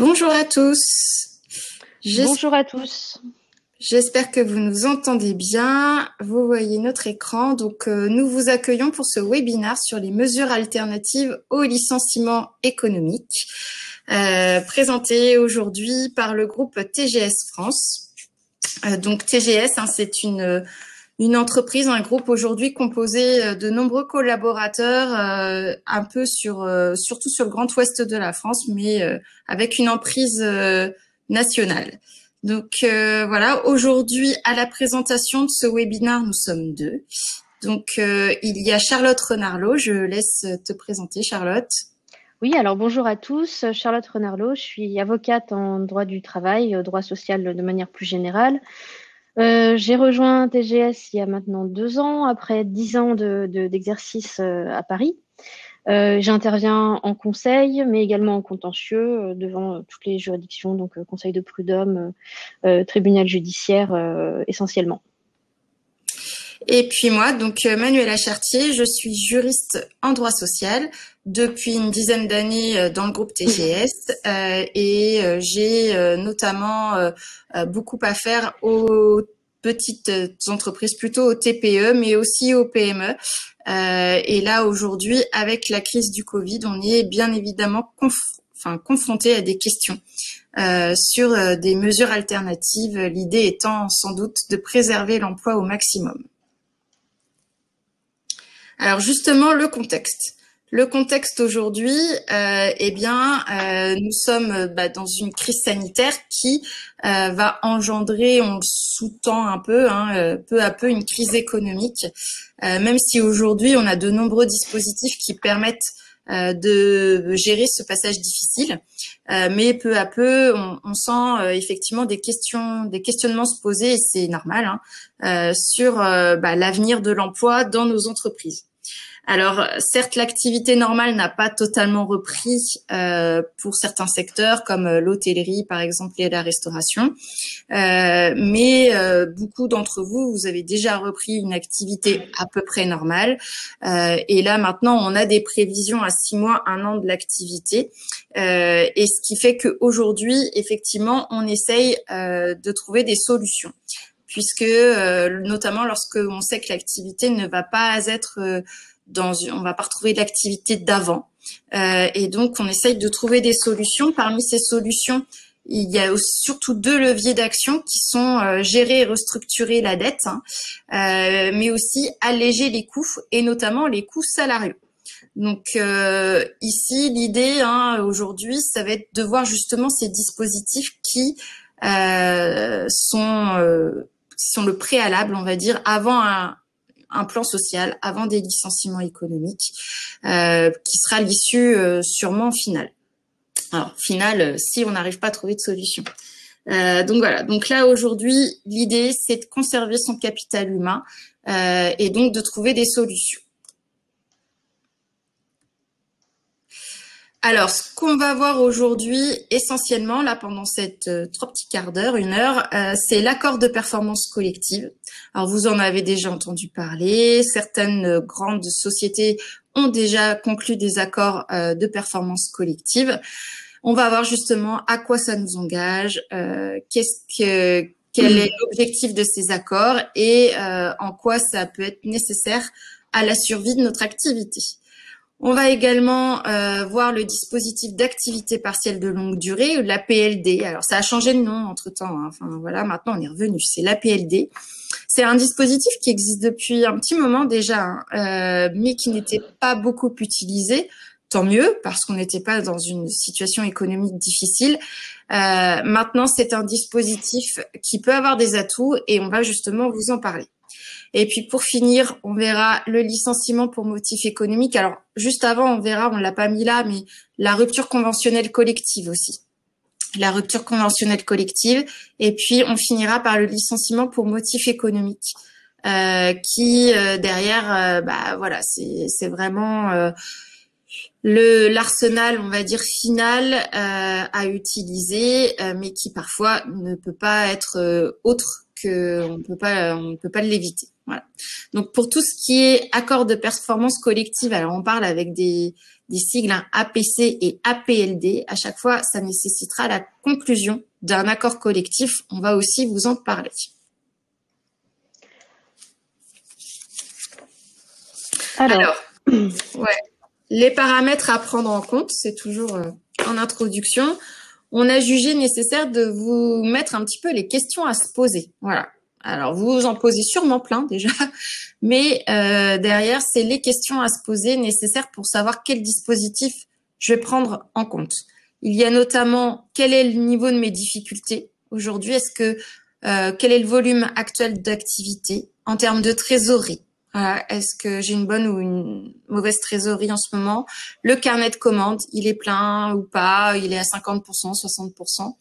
Bonjour à tous. Bonjour à tous. J'espère que vous nous entendez bien. Vous voyez notre écran. Donc, nous vous accueillons pour ce webinaire sur les mesures alternatives au licenciement économique, présenté aujourd'hui par le groupe TGS France. Donc, TGS, c'est une entreprise, un groupe aujourd'hui composé de nombreux collaborateurs, un peu surtout sur le Grand Ouest de la France, mais avec une emprise nationale. Donc voilà, aujourd'hui à la présentation de ce webinaire, nous sommes deux. Donc il y a Charlotte Renarlot, je laisse te présenter Charlotte. Oui, alors bonjour à tous. Charlotte Renarlot, je suis avocate en droit du travail, droit social de manière plus générale. J'ai rejoint TGS il y a maintenant 2 ans, après 10 ans d'exercice à Paris. J'interviens en conseil, mais également en contentieux devant toutes les juridictions, donc conseil de prud'homme, tribunal judiciaire essentiellement. Et puis moi, donc Manuela Chartier, je suis juriste en droit social depuis une dizaine d'années dans le groupe TGS et j'ai notamment beaucoup à faire aux petites entreprises, plutôt aux TPE, mais aussi aux PME. Et là, aujourd'hui, avec la crise du Covid, on est bien évidemment confronté à des questions sur des mesures alternatives, l'idée étant sans doute de préserver l'emploi au maximum. Alors justement, le contexte. Le contexte aujourd'hui, nous sommes dans une crise sanitaire qui va engendrer, on le sous-tend un peu, peu à peu, une crise économique. Même si aujourd'hui, on a de nombreux dispositifs qui permettent de gérer ce passage difficile, mais peu à peu, on sent effectivement des questionnements se poser, et c'est normal, sur l'avenir de l'emploi dans nos entreprises. Alors, certes, l'activité normale n'a pas totalement repris pour certains secteurs, comme l'hôtellerie, par exemple, et la restauration. Mais beaucoup d'entre vous, vous avez déjà repris une activité à peu près normale. Et là, maintenant, on a des prévisions à 6 mois, 1 an de l'activité. Et ce qui fait qu'aujourd'hui, effectivement, on essaye de trouver des solutions. Puisque, notamment lorsque on sait que l'activité ne va pas être... on va pas retrouver l'activité d'avant, et donc on essaye de trouver des solutions. Parmi ces solutions, il y a surtout 2 leviers d'action qui sont gérer et restructurer la dette, mais aussi alléger les coûts, et notamment les coûts salariaux. Donc ici, l'idée aujourd'hui, ça va être de voir justement ces dispositifs qui sont le préalable, on va dire, avant un plan social, avant des licenciements économiques, qui sera l'issue sûrement finale. Alors, finale, si on n'arrive pas à trouver de solution. Donc voilà, donc là aujourd'hui, l'idée c'est de conserver son capital humain et donc de trouver des solutions. Alors, ce qu'on va voir aujourd'hui, essentiellement, là, pendant cette 3 petits quarts d'heure, 1 heure, c'est l'accord de performance collective. Alors, vous en avez déjà entendu parler. Certaines grandes sociétés ont déjà conclu des accords de performance collective. On va voir justement à quoi ça nous engage, quel est l'objectif de ces accords et en quoi ça peut être nécessaire à la survie de notre activité. On va également voir le dispositif d'activité partielle de longue durée, la PLD. Alors, ça a changé de nom entre-temps. Enfin, voilà, maintenant, on est revenu. C'est la PLD. C'est un dispositif qui existe depuis un petit moment déjà, mais qui n'était pas beaucoup utilisé. Tant mieux, parce qu'on n'était pas dans une situation économique difficile. Maintenant, c'est un dispositif qui peut avoir des atouts et on va justement vous en parler. Et puis pour finir, on verra le licenciement pour motif économique. Alors juste avant, on verra, on l'a pas mis là, mais la rupture conventionnelle collective aussi. La rupture conventionnelle collective. Et puis on finira par le licenciement pour motif économique, qui derrière, voilà, c'est vraiment l'arsenal, on va dire final à utiliser, mais qui parfois ne peut pas être autre que on ne peut pas l'éviter. Voilà. Donc pour tout ce qui est accord de performance collective, alors on parle avec des sigles, hein, APC et APLD. À chaque fois, ça nécessitera la conclusion d'un accord collectif. On va aussi vous en parler. Alors ouais, les paramètres à prendre en compte, c'est toujours en introduction. On a jugé nécessaire de vous mettre un petit peu les questions à se poser. Voilà. Alors, vous en posez sûrement plein déjà, mais derrière, c'est les questions à se poser nécessaires pour savoir quel dispositif je vais prendre en compte. Il y a notamment quel est le niveau de mes difficultés aujourd'hui, quel est le volume actuel d'activité en termes de trésorerie. Voilà. Est-ce que j'ai une bonne ou une mauvaise trésorerie en ce moment? Le carnet de commandes, il est plein ou pas? Il est à 50%, 60%.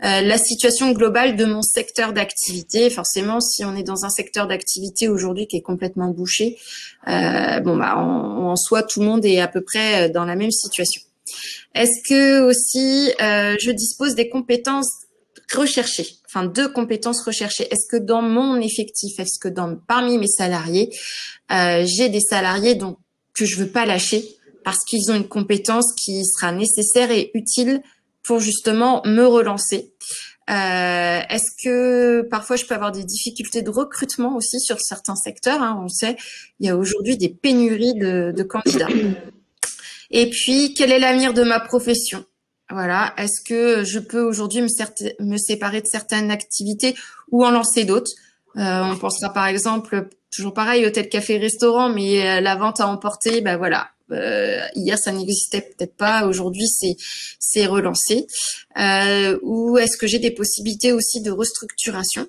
La situation globale de mon secteur d'activité. Forcément, si on est dans un secteur d'activité aujourd'hui qui est complètement bouché, en soi, tout le monde est à peu près dans la même situation. Est-ce que aussi, je dispose des compétences recherchées, enfin de compétences recherchées? Est-ce que dans mon effectif, parmi mes salariés, j'ai des salariés que je veux pas lâcher parce qu'ils ont une compétence qui sera nécessaire et utile pour justement me relancer? Est-ce que parfois je peux avoir des difficultés de recrutement aussi sur certains secteurs, hein, on sait, il y a aujourd'hui des pénuries de candidats. Et puis, quel est l'avenir de ma profession? Voilà. Est-ce que je peux aujourd'hui me séparer de certaines activités ou en lancer d'autres? On pensera par exemple, toujours pareil, hôtel, café, restaurant, mais la vente à emporter, voilà. Hier, ça n'existait peut-être pas. Aujourd'hui, c'est relancé. Ou est-ce que j'ai des possibilités aussi de restructuration?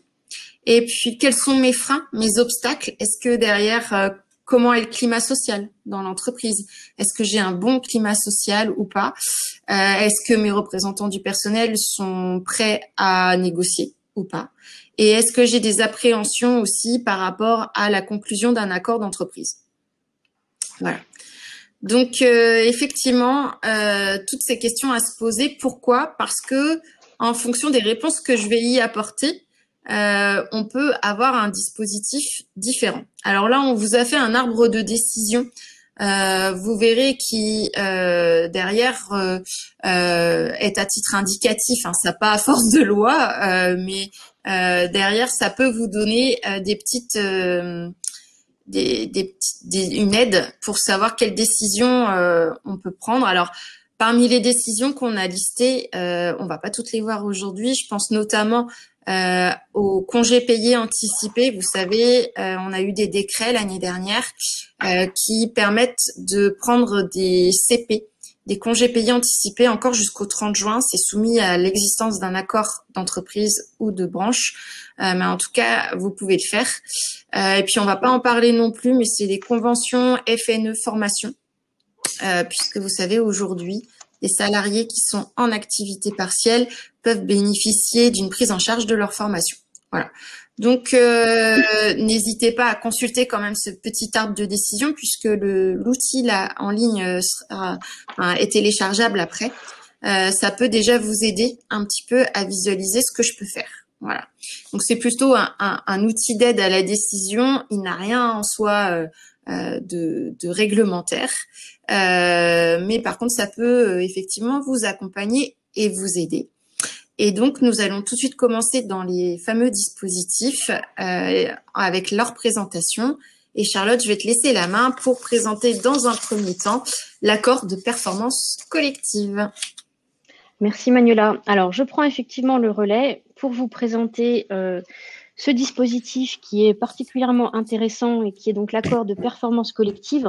Et puis, quels sont mes freins, mes obstacles? Est-ce que derrière, comment est le climat social dans l'entreprise? Est-ce que j'ai un bon climat social ou pas? Est-ce que mes représentants du personnel sont prêts à négocier ou pas? Et est-ce que j'ai des appréhensions aussi par rapport à la conclusion d'un accord d'entreprise? Voilà. Donc, effectivement, toutes ces questions à se poser. Pourquoi? Parce que en fonction des réponses que je vais y apporter, on peut avoir un dispositif différent. Alors là, on vous a fait un arbre de décision. Vous verrez qui derrière est à titre indicatif. Hein, ça pas à force de loi, mais derrière, ça peut vous donner une aide pour savoir quelles décisions on peut prendre. Alors, parmi les décisions qu'on a listées, on va pas toutes les voir aujourd'hui. Je pense notamment aux congés payés anticipés. Vous savez, on a eu des décrets l'année dernière qui permettent de prendre des CP, des congés payés anticipés encore jusqu'au 30 juin. C'est soumis à l'existence d'un accord d'entreprise ou de branche. Mais en tout cas, vous pouvez le faire. Et puis, on va pas en parler non plus, mais c'est les conventions FNE formation. Puisque vous savez, aujourd'hui, les salariés qui sont en activité partielle peuvent bénéficier d'une prise en charge de leur formation. Voilà. Donc, n'hésitez pas à consulter quand même ce petit arbre de décision puisque l'outil là en ligne est téléchargeable après. Ça peut déjà vous aider un petit peu à visualiser ce que je peux faire. Voilà. Donc, c'est plutôt un outil d'aide à la décision. Il n'a rien en soi de réglementaire. Mais par contre, ça peut effectivement vous accompagner et vous aider. Et donc, nous allons tout de suite commencer dans les fameux dispositifs avec leur présentation. Et Charlotte, je vais te laisser la main pour présenter dans un premier temps l'accord de performance collective. Merci Manuela. Alors, je prends effectivement le relais pour vous présenter ce dispositif qui est particulièrement intéressant et qui est donc l'accord de performance collective.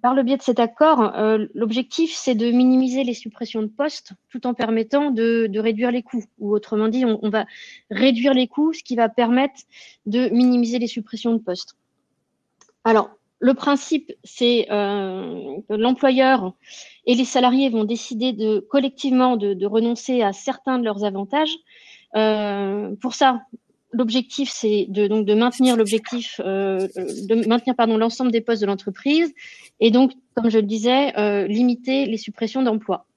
Par le biais de cet accord, l'objectif, c'est de minimiser les suppressions de postes tout en permettant de réduire les coûts. Ou autrement dit, on va réduire les coûts, ce qui va permettre de minimiser les suppressions de postes. Alors, le principe, c'est que l'employeur et les salariés vont décider collectivement de renoncer à certains de leurs avantages. Pour ça, l'objectif, c'est de maintenir l'ensemble des postes de l'entreprise et donc, comme je le disais, limiter les suppressions d'emplois.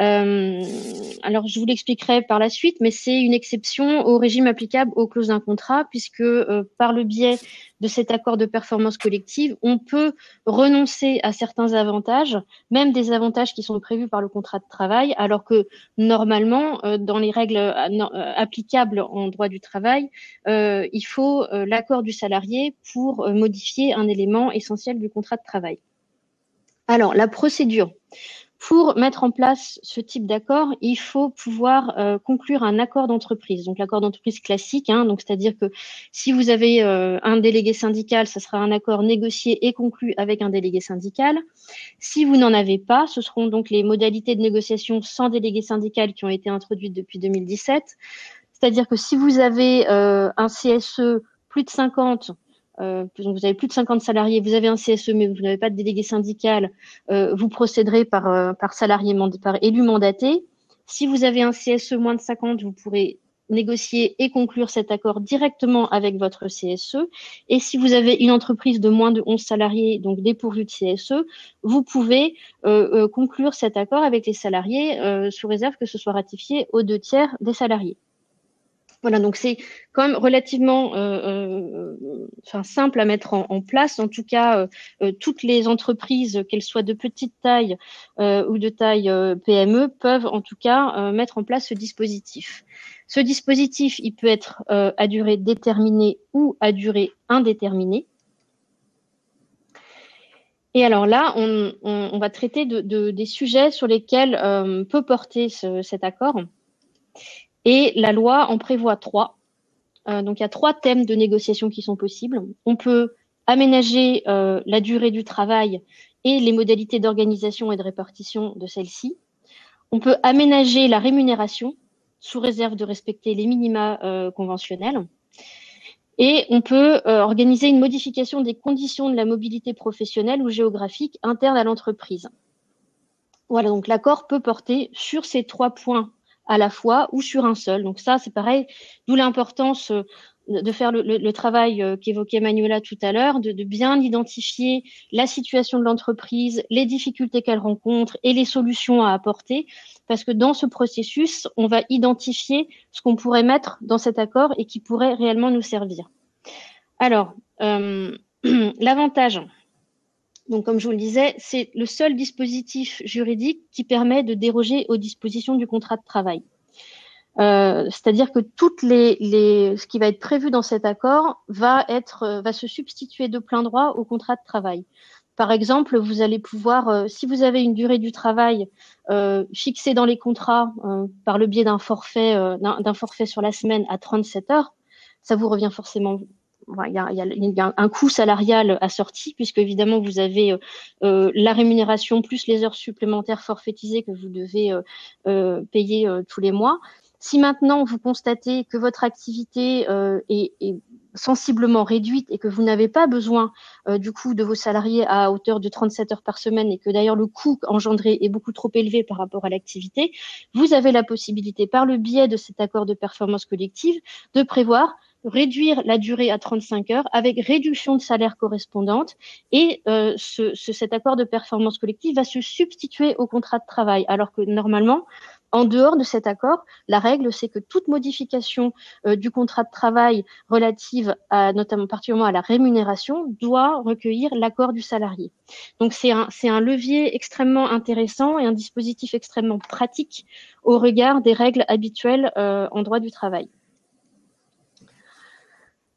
Alors, je vous l'expliquerai par la suite, mais c'est une exception au régime applicable aux clauses d'un contrat, puisque par le biais de cet accord de performance collective, on peut renoncer à certains avantages, même des avantages qui sont prévus par le contrat de travail, alors que normalement, dans les règles applicables en droit du travail, il faut l'accord du salarié pour modifier un élément essentiel du contrat de travail. Alors, la procédure. Pour mettre en place ce type d'accord, il faut pouvoir conclure un accord d'entreprise. Donc l'accord d'entreprise classique, hein, donc c'est-à-dire que si vous avez un délégué syndical, ça sera un accord négocié et conclu avec un délégué syndical. Si vous n'en avez pas, ce seront donc les modalités de négociation sans délégué syndical qui ont été introduites depuis 2017. C'est-à-dire que si vous avez un CSE plus de 50, vous avez plus de 50 salariés, vous avez un CSE mais vous n'avez pas de délégué syndical, vous procéderez par salarié par élu mandaté. Si vous avez un CSE moins de 50, vous pourrez négocier et conclure cet accord directement avec votre CSE. Et si vous avez une entreprise de moins de 11 salariés, donc dépourvue de CSE, vous pouvez conclure cet accord avec les salariés sous réserve que ce soit ratifié aux 2/3 des salariés. Voilà, donc c'est quand même relativement simple à mettre en place. En tout cas, toutes les entreprises, qu'elles soient de petite taille ou de taille PME, peuvent en tout cas mettre en place ce dispositif. Ce dispositif, il peut être à durée déterminée ou à durée indéterminée. Et alors là, on va traiter des sujets sur lesquels peut porter cet accord. Et la loi en prévoit 3. Donc, il y a 3 thèmes de négociation qui sont possibles. On peut aménager la durée du travail et les modalités d'organisation et de répartition de celle-ci. On peut aménager la rémunération sous réserve de respecter les minima conventionnels. Et on peut organiser une modification des conditions de la mobilité professionnelle ou géographique interne à l'entreprise. Voilà, donc l'accord peut porter sur ces 3 points à la fois ou sur un seul. Donc ça, c'est pareil, d'où l'importance de faire le travail qu'évoquait Manuela tout à l'heure, de bien identifier la situation de l'entreprise, les difficultés qu'elle rencontre et les solutions à apporter, parce que dans ce processus, on va identifier ce qu'on pourrait mettre dans cet accord et qui pourrait réellement nous servir. Alors, l'avantage, donc comme je vous le disais, c'est le seul dispositif juridique qui permet de déroger aux dispositions du contrat de travail. C'est-à-dire que ce qui va être prévu dans cet accord va se substituer de plein droit au contrat de travail. Par exemple, vous allez pouvoir, si vous avez une durée du travail fixée dans les contrats par le biais d'un forfait sur la semaine à 37 heures, ça vous revient forcément. Il y a un coût salarial assorti, puisque évidemment vous avez la rémunération plus les heures supplémentaires forfaitisées que vous devez payer tous les mois. Si maintenant vous constatez que votre activité est sensiblement réduite et que vous n'avez pas besoin du coup de vos salariés à hauteur de 37 heures par semaine et que d'ailleurs le coût engendré est beaucoup trop élevé par rapport à l'activité, vous avez la possibilité par le biais de cet accord de performance collective de prévoir réduire la durée à 35 heures avec réduction de salaire correspondante et cet accord de performance collective va se substituer au contrat de travail alors que normalement, en dehors de cet accord, la règle, c'est que toute modification du contrat de travail relative à, notamment particulièrement à la rémunération, doit recueillir l'accord du salarié. Donc, c'est un levier extrêmement intéressant et un dispositif extrêmement pratique au regard des règles habituelles en droit du travail.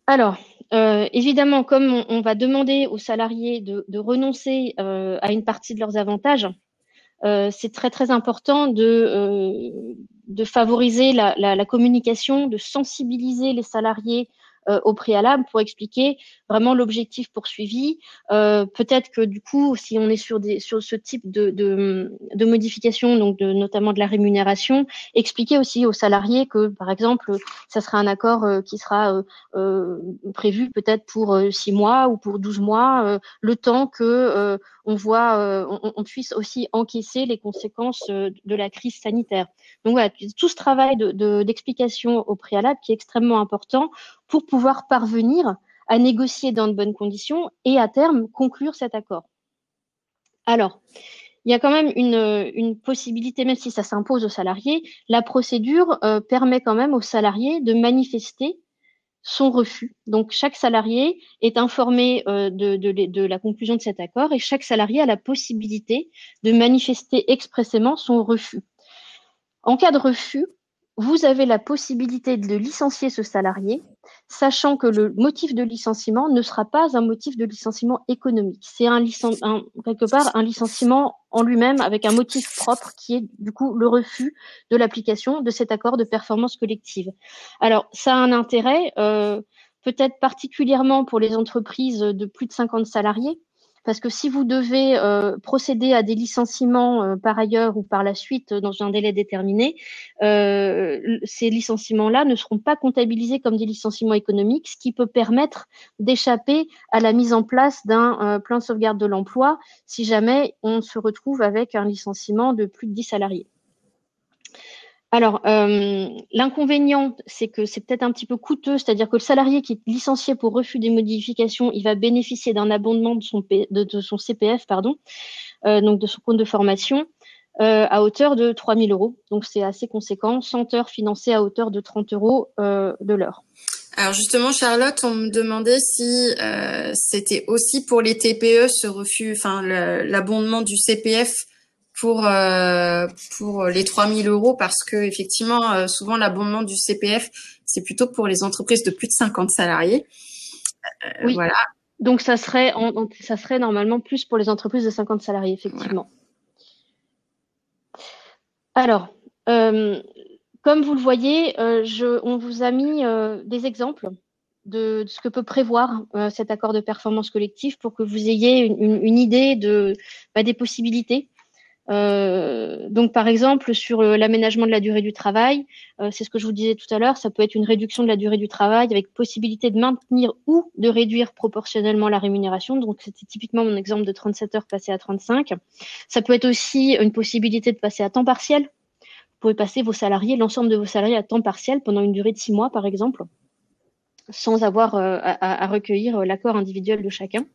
Alors, évidemment, comme on va demander aux salariés de renoncer à une partie de leurs avantages, c'est très très important de favoriser la communication, de sensibiliser les salariés au préalable pour expliquer vraiment l'objectif poursuivi. Peut-être que du coup, si on est sur ce type de modification, donc notamment de la rémunération, expliquer aussi aux salariés que, par exemple, ça sera un accord qui sera prévu peut-être pour 6 mois ou pour 12 mois, le temps que on puisse aussi encaisser les conséquences de la crise sanitaire. Donc voilà, tout ce travail d'explication au préalable qui est extrêmement important pour pouvoir parvenir à négocier dans de bonnes conditions et à terme conclure cet accord. Alors, il y a quand même une possibilité, même si ça s'impose aux salariés, la procédure permet quand même aux salariés de manifester son refus. Donc, chaque salarié est informé de la conclusion de cet accord et chaque salarié a la possibilité de manifester expressément son refus. En cas de refus, vous avez la possibilité de licencier ce salarié, sachant que le motif de licenciement ne sera pas un motif de licenciement économique. C'est quelque part un licenciement en lui-même avec un motif propre qui est du coup le refus de l'application de cet accord de performance collective. Alors, ça a un intérêt, peut-être particulièrement pour les entreprises de plus de 50 salariés, parce que si vous devez procéder à des licenciements par ailleurs ou par la suite dans un délai déterminé, ces licenciements-là ne seront pas comptabilisés comme des licenciements économiques, ce qui peut permettre d'échapper à la mise en place d'un plan de sauvegarde de l'emploi si jamais on se retrouve avec un licenciement de plus de 10 salariés. Alors, l'inconvénient, c'est que c'est peut-être un petit peu coûteux, c'est-à-dire que le salarié qui est licencié pour refus des modifications, il va bénéficier d'un abondement de son CPF, donc de son compte de formation, à hauteur de 3 000 euros. Donc, c'est assez conséquent, 100 heures financées à hauteur de 30 euros de l'heure. Alors justement, Charlotte, on me demandait si c'était aussi pour les TPE ce refus, enfin l'abondement du CPF pour les 3 000 euros, parce que effectivement, souvent l'abondement du CPF, c'est plutôt pour les entreprises de plus de 50 salariés. Oui. Voilà. Donc ça serait normalement plus pour les entreprises de 50 salariés, effectivement. Voilà. Alors, comme vous le voyez, on vous a mis des exemples de ce que peut prévoir cet accord de performance collective pour que vous ayez une idée des possibilités. Donc, par exemple, sur l'aménagement de la durée du travail, c'est ce que je vous disais tout à l'heure, ça peut être une réduction de la durée du travail avec possibilité de maintenir ou de réduire proportionnellement la rémunération. Donc, c'était typiquement mon exemple de 37 heures passées à 35. Ça peut être aussi une possibilité de passer à temps partiel. Vous pouvez passer l'ensemble de vos salariés à temps partiel pendant une durée de 6 mois, par exemple, sans avoir à recueillir l'accord individuel de chacun.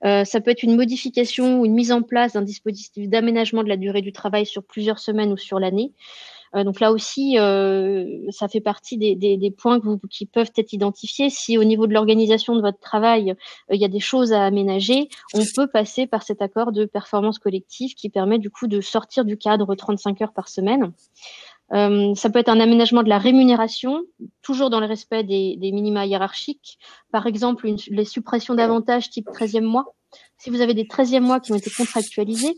Ça peut être une modification ou une mise en place d'un dispositif d'aménagement de la durée du travail sur plusieurs semaines ou sur l'année. Donc là aussi, ça fait partie des points qui peuvent être identifiés. Si au niveau de l'organisation de votre travail, il y a des choses à aménager, on peut passer par cet accord de performance collective qui permet du coup de sortir du cadre 35 heures par semaine. Ça peut être un aménagement de la rémunération, toujours dans le respect des minima hiérarchiques. Par exemple, les suppressions d'avantages type 13e mois. Si vous avez des 13e mois qui ont été contractualisés,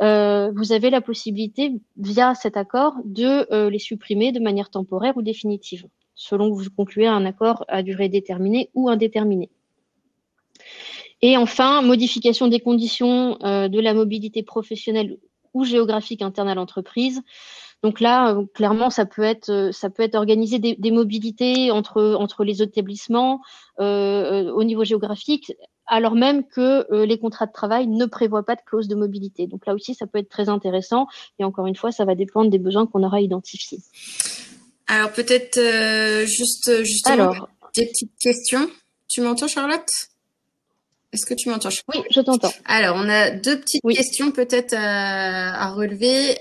vous avez la possibilité, via cet accord, de les supprimer de manière temporaire ou définitive, selon que vous concluez un accord à durée déterminée ou indéterminée. Et enfin, modification des conditions de la mobilité professionnelle ou géographique interne à l'entreprise. Donc là, clairement, ça peut être organisé des mobilités entre les établissements au niveau géographique, alors même que les contrats de travail ne prévoient pas de clause de mobilité. Donc là aussi, ça peut être très intéressant. Et encore une fois, ça va dépendre des besoins qu'on aura identifiés. Alors peut-être justement des petites questions. Tu m'entends, Charlotte ? Est-ce que tu m'entends ? Oui, je t'entends. Alors, on a deux petites questions peut-être à relever.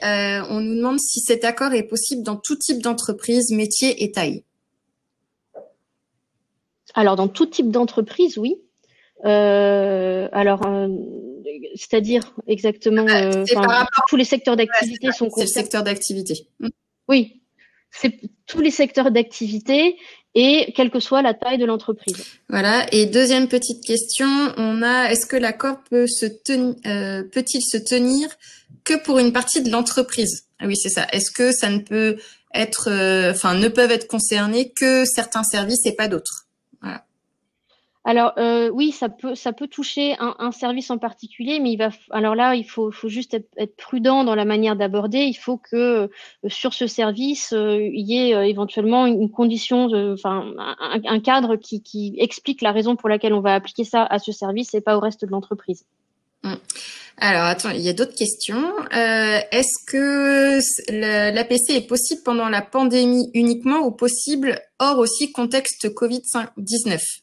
On nous demande si cet accord est possible dans tout type d'entreprise, métier et taille. Alors, dans tout type d'entreprise, oui. C'est-à-dire exactement, tous les secteurs d'activité sont concernés. C'est le secteur d'activité. Oui, c'est tous les secteurs d'activité et quelle que soit la taille de l'entreprise. Voilà. Et deuxième petite question, est-ce que l'accord peut-il se tenir que pour une partie de l'entreprise? Ah oui, c'est ça. Est-ce que ça ne peut être, ne peuvent être concernés que certains services et pas d'autres? Voilà. Alors oui, ça peut toucher un service en particulier, mais il faut juste être prudent dans la manière d'aborder. Il faut que sur ce service, il y ait éventuellement une condition, un cadre qui explique la raison pour laquelle on va appliquer ça à ce service et pas au reste de l'entreprise. Alors, attends, il y a d'autres questions. Est-ce que l'APC est possible pendant la pandémie uniquement ou possible hors aussi contexte Covid-19 ?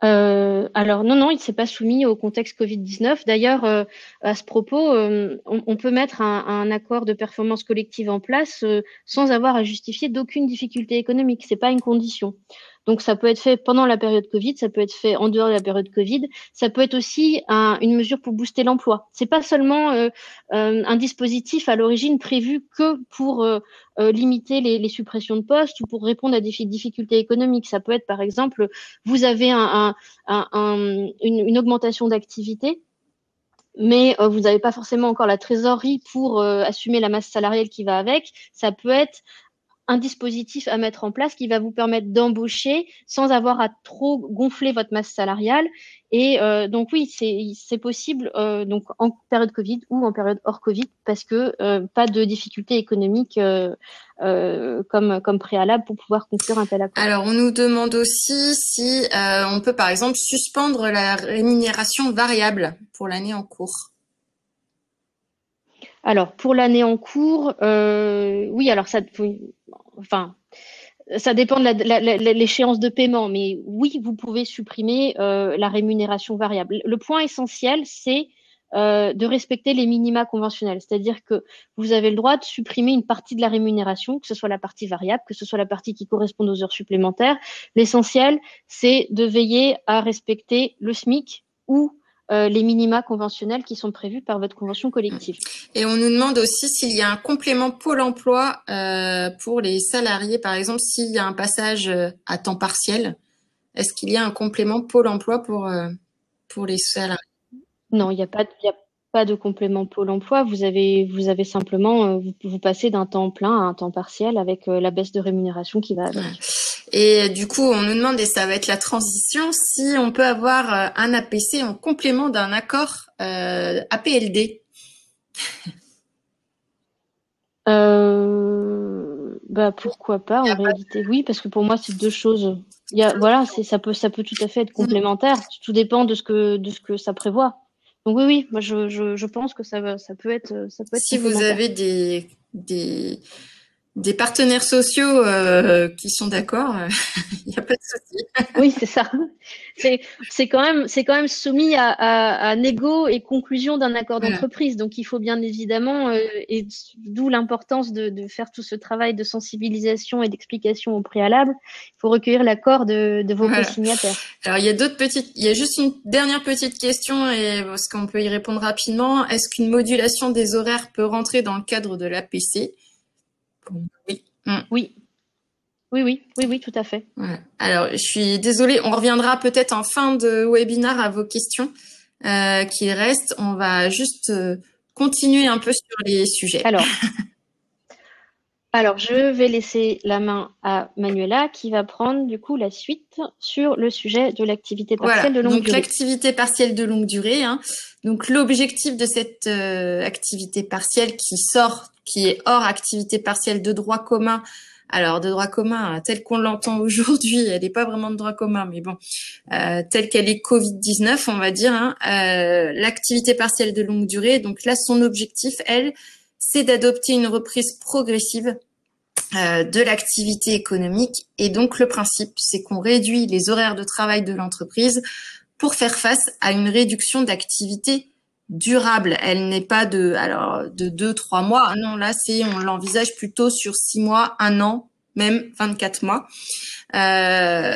Alors non, il ne s'est pas soumis au contexte Covid-19. D'ailleurs, à ce propos, on peut mettre un accord de performance collective en place sans avoir à justifier d'aucune difficulté économique. C'est pas une condition. Donc ça peut être fait pendant la période Covid, ça peut être fait en dehors de la période Covid, ça peut être aussi une mesure pour booster l'emploi. C'est pas seulement un dispositif à l'origine prévu que pour limiter les suppressions de postes ou pour répondre à des difficultés économiques. Ça peut être par exemple, vous avez une augmentation d'activité, mais vous n'avez pas forcément encore la trésorerie pour assumer la masse salariale qui va avec. Ça peut être un dispositif à mettre en place qui va vous permettre d'embaucher sans avoir à trop gonfler votre masse salariale. Et donc oui, c'est possible donc en période Covid ou en période hors Covid parce que pas de difficultés économiques comme préalable pour pouvoir conclure un tel accord. Alors, on nous demande aussi si on peut, par exemple, suspendre la rémunération variable pour l'année en cours. Alors, pour l'année en cours, oui, alors ça, enfin, ça dépend de l'échéance de paiement, mais oui, vous pouvez supprimer la rémunération variable. Le point essentiel, c'est de respecter les minima conventionnels, c'est-à-dire que vous avez le droit de supprimer une partie de la rémunération, que ce soit la partie variable, que ce soit la partie qui correspond aux heures supplémentaires. L'essentiel, c'est de veiller à respecter le SMIC ou les minima conventionnels qui sont prévus par votre convention collective. Et on nous demande aussi s'il y a un complément Pôle emploi pour les salariés, par exemple, s'il y a un passage à temps partiel. Est-ce qu'il y a un complément Pôle emploi pour les salariés? Non, il n'y a pas de complément Pôle emploi. Vous avez simplement, vous passez d'un temps plein à un temps partiel avec la baisse de rémunération qui va avec. Ouais. Et du coup, on nous demande, et ça va être la transition, si on peut avoir un APC en complément d'un accord APLD. Pourquoi pas en réalité? Oui, parce que pour moi c'est deux choses. Ça peut tout à fait être complémentaire. Tout dépend de ce que ça prévoit. Donc oui, moi je pense que ça peut être Si vous complémentaire. avez des partenaires sociaux qui sont d'accord, il n'y a pas de souci. Oui, c'est ça. C'est quand même soumis à négo et conclusion d'un accord d'entreprise. Donc il faut bien évidemment, et d'où l'importance de faire tout ce travail de sensibilisation et d'explication au préalable, il faut recueillir l'accord de vos co-signataires. Alors il y a juste une dernière petite question, et parce qu'on peut y répondre rapidement. Est-ce qu'une modulation des horaires peut rentrer dans le cadre de l'APC? Oui. Oui, tout à fait. Ouais. Alors, je suis désolée, on reviendra peut-être en fin de webinaire à vos questions qu'il reste. On va juste continuer un peu sur les sujets. Alors, je vais laisser la main à Manuela qui va prendre du coup la suite sur le sujet de l'activité partielle de longue durée. Donc, l'activité partielle de longue durée. Donc, l'objectif de cette activité partielle qui est hors activité partielle de droit commun. Alors, de droit commun, tel qu'on l'entend aujourd'hui, elle n'est pas vraiment de droit commun, mais bon, telle qu'elle est Covid-19, on va dire. L'activité partielle de longue durée, donc là, son objectif, c'est d'adopter une reprise progressive de l'activité économique. Et donc, le principe, c'est qu'on réduit les horaires de travail de l'entreprise pour faire face à une réduction d'activité durable. Elle n'est pas de 2-3 mois. Non, là, on l'envisage plutôt sur 6 mois, 1 an, même 24 mois.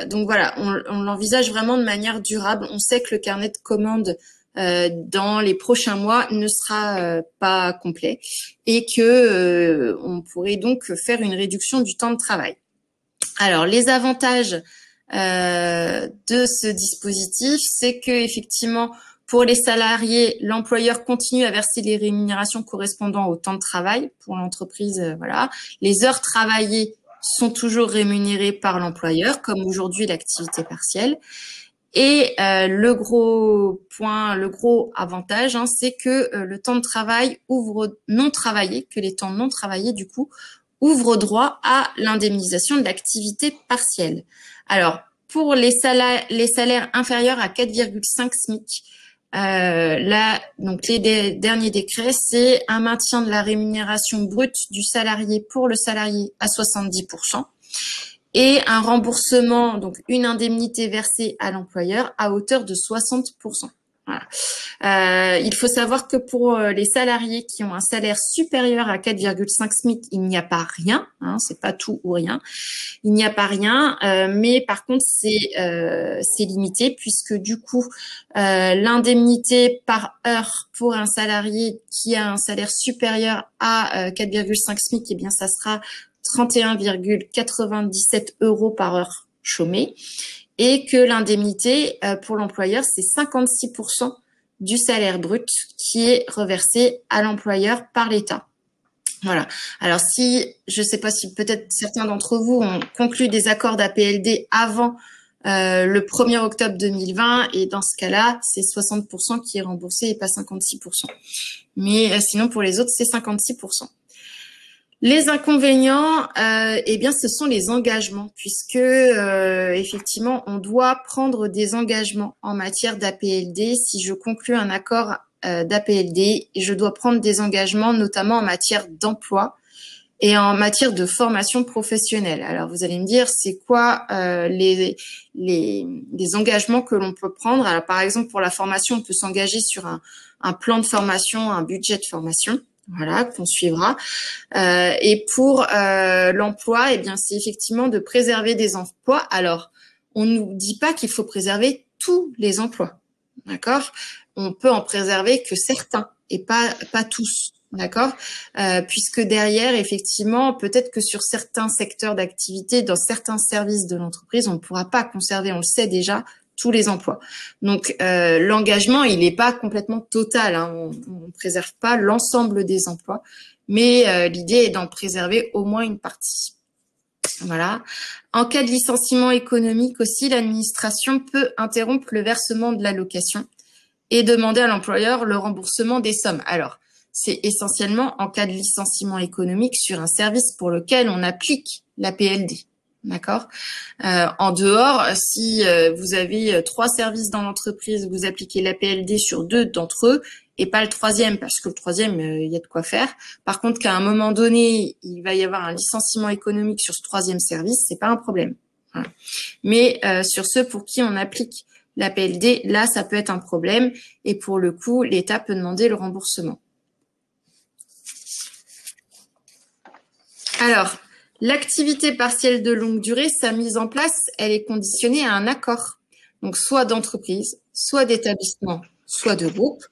Donc voilà, on l'envisage vraiment de manière durable. On sait que le carnet de commandes dans les prochains mois ne sera pas complet et que on pourrait donc faire une réduction du temps de travail. Alors, les avantages de ce dispositif, c'est que effectivement, pour les salariés, l'employeur continue à verser les rémunérations correspondant au temps de travail pour l'entreprise. Voilà, les heures travaillées sont toujours rémunérées par l'employeur, comme aujourd'hui l'activité partielle. Et le gros avantage, c'est que le temps de travail que les temps non travaillés du coup ouvrent droit à l'indemnisation de l'activité partielle. Alors pour les salaires inférieurs à 4,5 SMIC, donc les derniers décrets, c'est un maintien de la rémunération brute du salarié pour le salarié à 70%. et un remboursement, donc une indemnité versée à l'employeur à hauteur de 60%. Voilà. Il faut savoir que pour les salariés qui ont un salaire supérieur à 4,5 SMIC, il n'y a pas rien, hein, c'est pas tout ou rien. Il n'y a pas rien, mais par contre c'est limité puisque du coup l'indemnité par heure pour un salarié qui a un salaire supérieur à 4,5 SMIC, eh bien ça sera 31,97 € par heure chômée. Et que l'indemnité pour l'employeur, c'est 56% du salaire brut qui est reversé à l'employeur par l'État. Voilà. Alors si, je ne sais pas si peut-être certains d'entre vous ont conclu des accords d'APLD avant le 1er octobre 2020, et dans ce cas-là, c'est 60% qui est remboursé et pas 56%. Mais sinon, pour les autres, c'est 56%. Les inconvénients, eh bien, ce sont les engagements, puisque effectivement, on doit prendre des engagements en matière d'APLD. Si je conclus un accord d'APLD, je dois prendre des engagements, notamment en matière d'emploi et en matière de formation professionnelle. Alors, vous allez me dire, c'est quoi les engagements que l'on peut prendre? Alors, par exemple, pour la formation, on peut s'engager sur un plan de formation, un budget de formation. Voilà, qu'on suivra. Et pour l'emploi, eh bien, c'est effectivement de préserver des emplois. Alors, on ne nous dit pas qu'il faut préserver tous les emplois, d'accord? On peut en préserver que certains et pas tous, d'accord? Puisque derrière, effectivement, peut-être que sur certains secteurs d'activité, dans certains services de l'entreprise, on ne pourra pas conserver, on le sait déjà, tous les emplois. Donc l'engagement, il n'est pas complètement total, hein. On ne préserve pas l'ensemble des emplois, mais l'idée est d'en préserver au moins une partie. Voilà. En cas de licenciement économique aussi, l'administration peut interrompre le versement de l'allocation et demander à l'employeur le remboursement des sommes. Alors, c'est essentiellement en cas de licenciement économique sur un service pour lequel on applique la PLD. D'accord. En dehors, si vous avez 3 services dans l'entreprise, vous appliquez l'APLD sur 2 d'entre eux et pas le troisième, parce que le troisième, il y a de quoi faire. Par contre, qu'à un moment donné, il va y avoir un licenciement économique sur ce troisième service, c'est pas un problème. Voilà. Mais sur ceux pour qui on applique l'APLD, là, ça peut être un problème. Et pour le coup, l'État peut demander le remboursement. Alors, l'activité partielle de longue durée, sa mise en place, elle est conditionnée à un accord. Donc, soit d'entreprise, soit d'établissement, soit de groupe,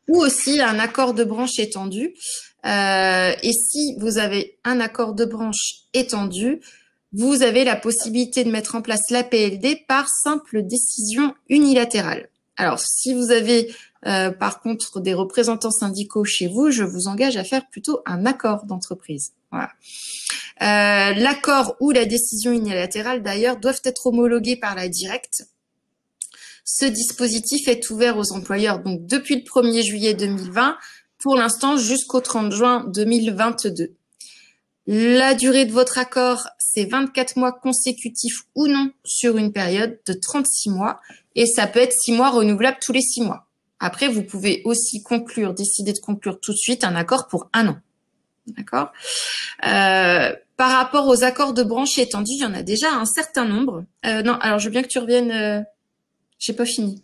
ou aussi un accord de branche étendu. Et si vous avez un accord de branche étendu, vous avez la possibilité de mettre en place l'APLD par simple décision unilatérale. Alors, si vous avez par contre des représentants syndicaux chez vous, je vous engage à faire plutôt un accord d'entreprise. Voilà. L'accord ou la décision unilatérale, d'ailleurs, doivent être homologués par la directe. Ce dispositif est ouvert aux employeurs donc depuis le 1er juillet 2020, pour l'instant jusqu'au 30 juin 2022. La durée de votre accord, c'est 24 mois consécutifs ou non sur une période de 36 mois, et ça peut être 6 mois renouvelables tous les 6 mois. Après, vous pouvez aussi décider de conclure tout de suite un accord pour 1 an. D'accord. Par rapport aux accords de branche étendus, il y en a déjà un certain nombre. Non, alors je veux bien que tu reviennes. J'ai pas fini.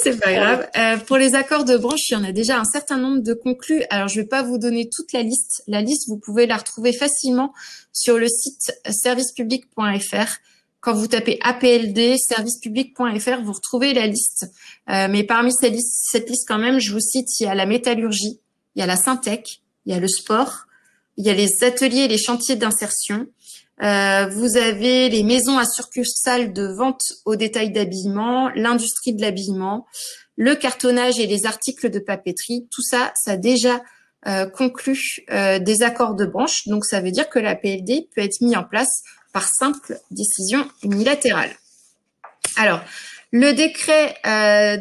C'est pas grave. Pour les accords de branche, il y en a déjà un certain nombre de conclus. Alors je vais pas vous donner toute la liste. La liste, vous pouvez la retrouver facilement sur le site servicepublic.fr. Quand vous tapez APLD, servicepublic.fr, vous retrouvez la liste. Mais parmi cette liste quand même, je vous cite, il y a la métallurgie, il y a la Syntec, il y a le sport, il y a les ateliers et les chantiers d'insertion. Vous avez les maisons à succursales de vente au détail d'habillement, l'industrie de l'habillement, le cartonnage et les articles de papeterie. Tout ça, ça a déjà conclu des accords de branche. Donc, ça veut dire que la PLD peut être mise en place par simple décision unilatérale. Alors, le décret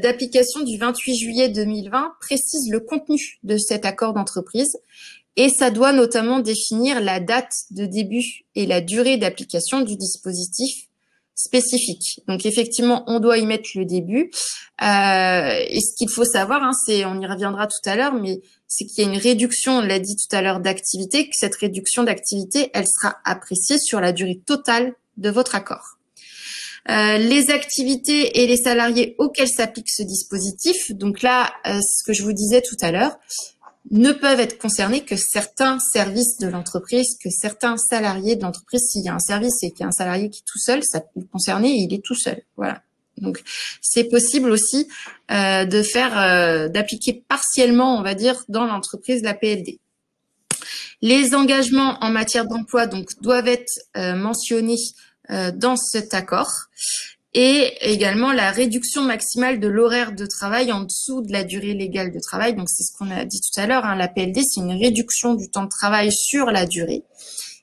d'application du 28 juillet 2020 précise le contenu de cet accord d'entreprise et ça doit notamment définir la date de début et la durée d'application du dispositif spécifique. Donc effectivement, on doit y mettre le début. Et ce qu'il faut savoir, hein, on y reviendra tout à l'heure, mais c'est qu'il y a une réduction, on l'a dit tout à l'heure, d'activité, que cette réduction d'activité, elle sera appréciée sur la durée totale de votre accord. Les activités et les salariés auxquels s'applique ce dispositif, donc là, ce que je vous disais tout à l'heure, ne peuvent être concernés que certains services de l'entreprise, que certains salariés de l'entreprise. S'il y a un service et qu'il y a un salarié qui est tout seul, ça peut le concerner et il est tout seul. Voilà. Donc, c'est possible aussi d'appliquer partiellement, on va dire, dans l'entreprise la PLD. Les engagements en matière d'emploi donc doivent être mentionnés dans cet accord. Et également la réduction maximale de l'horaire de travail en dessous de la durée légale de travail. Donc, c'est ce qu'on a dit tout à l'heure, hein, la PLD, c'est une réduction du temps de travail sur la durée.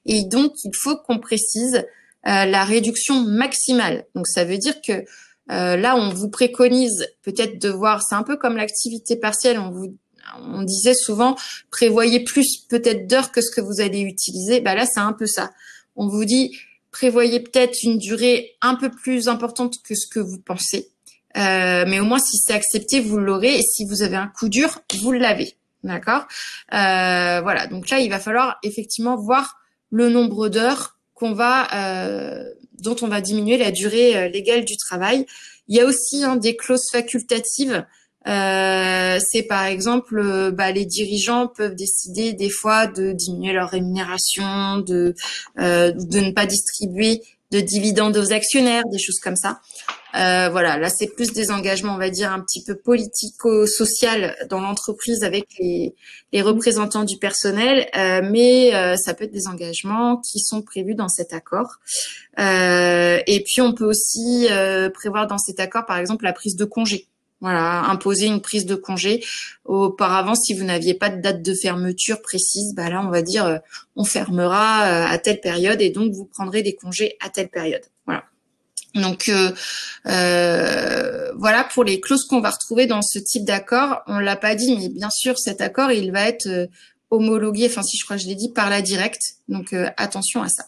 Et donc, il faut qu'on précise la réduction maximale. Donc, ça veut dire que là, on vous préconise peut-être de voir, c'est un peu comme l'activité partielle, on disait souvent, prévoyez plus peut-être d'heures que ce que vous allez utiliser. Bah là, c'est un peu ça. On vous dit, prévoyez peut-être une durée un peu plus importante que ce que vous pensez. Mais au moins, si c'est accepté, vous l'aurez. Et si vous avez un coup dur, vous l'avez. D'accord. Voilà. Donc là, il va falloir effectivement voir le nombre d'heures dont on va diminuer la durée légale du travail. Il y a aussi des clauses facultatives. C'est par exemple, les dirigeants peuvent décider des fois de diminuer leur rémunération, de ne pas distribuer de dividendes aux actionnaires, des choses comme ça. Voilà, là c'est plus des engagements, on va dire, un petit peu politico-social dans l'entreprise avec les représentants du personnel, mais ça peut être des engagements qui sont prévus dans cet accord. Et puis on peut aussi prévoir dans cet accord, par exemple, la prise de congé. Voilà, imposer une prise de congé. Auparavant, si vous n'aviez pas de date de fermeture précise, là, on va dire, on fermera à telle période et donc vous prendrez des congés à telle période. Voilà. Donc, voilà pour les clauses qu'on va retrouver dans ce type d'accord. On l'a pas dit, mais bien sûr, cet accord, il va être homologué, enfin, si je crois que je l'ai dit, par la directe. Donc, attention à ça.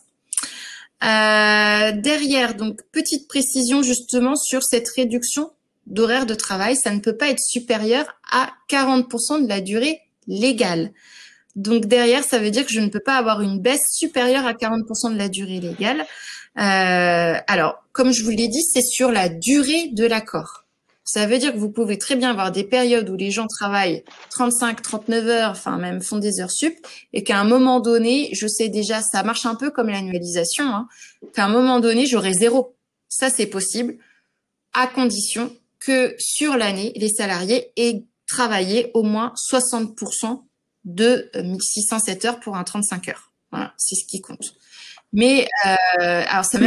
Derrière, donc, petite précision justement sur cette réduction d'horaire de travail, ça ne peut pas être supérieur à 40% de la durée légale. Donc derrière, ça veut dire que je ne peux pas avoir une baisse supérieure à 40% de la durée légale. Alors, comme je vous l'ai dit, c'est sur la durée de l'accord. Ça veut dire que vous pouvez très bien avoir des périodes où les gens travaillent 35, 39 heures, enfin même font des heures sup, et qu'à un moment donné, je sais déjà, ça marche un peu comme l'annualisation, qu'à un moment donné, j'aurai 0. Ça, c'est possible, à condition que sur l'année, les salariés aient travaillé au moins 60% de 1607 heures pour un 35 heures. Voilà, c'est ce qui compte. Mais alors ça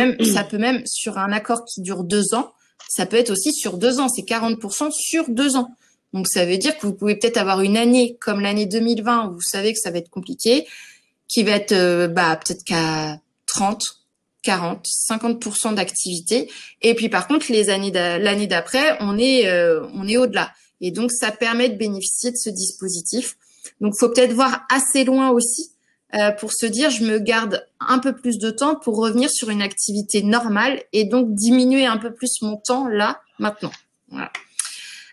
peut même sur un accord qui dure 2 ans, ça peut être aussi sur 2 ans, c'est 40% sur 2 ans. Donc ça veut dire que vous pouvez peut-être avoir une année comme l'année 2020 où vous savez que ça va être compliqué, qui va être peut-être qu'à 30, 40, 50% d'activité. Et puis par contre, l'année d'après, on est au-delà. Et donc ça permet de bénéficier de ce dispositif. Donc faut peut-être voir assez loin aussi pour se dire je me garde un peu plus de temps pour revenir sur une activité normale et donc diminuer un peu plus mon temps là maintenant. Voilà.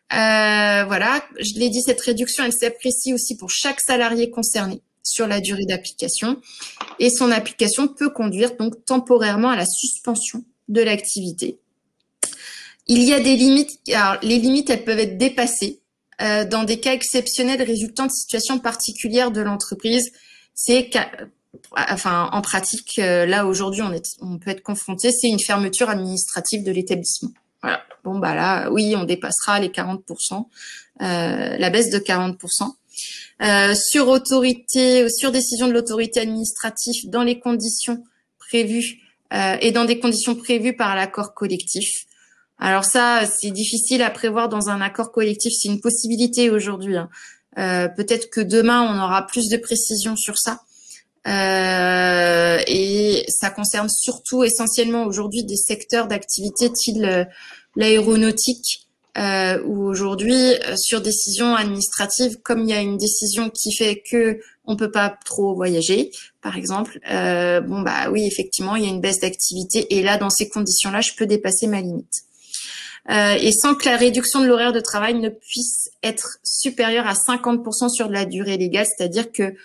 Voilà, je l'ai dit, cette réduction elle s'apprécie aussi pour chaque salarié concerné sur la durée d'application et son application peut conduire donc temporairement à la suspension de l'activité. Il y a des limites, alors les limites elles peuvent être dépassées dans des cas exceptionnels résultant de situations particulières de l'entreprise. En pratique, là aujourd'hui on peut être confronté, c'est une fermeture administrative de l'établissement. Voilà. Bon là, oui, on dépassera les 40%, la baisse de 40%. Sur décision de l'autorité administrative dans les conditions prévues et dans des conditions prévues par l'accord collectif. Alors ça, c'est difficile à prévoir dans un accord collectif, c'est une possibilité aujourd'hui. Peut-être que demain, on aura plus de précisions sur ça. Et ça concerne surtout essentiellement aujourd'hui des secteurs d'activité tels l'aéronautique, où aujourd'hui, sur décision administrative, comme il y a une décision qui fait que on peut pas trop voyager, par exemple, oui, effectivement, il y a une baisse d'activité et là, dans ces conditions-là, je peux dépasser ma limite. et sans que la réduction de l'horaire de travail ne puisse être supérieure à 50% sur la durée légale, c'est-à-dire que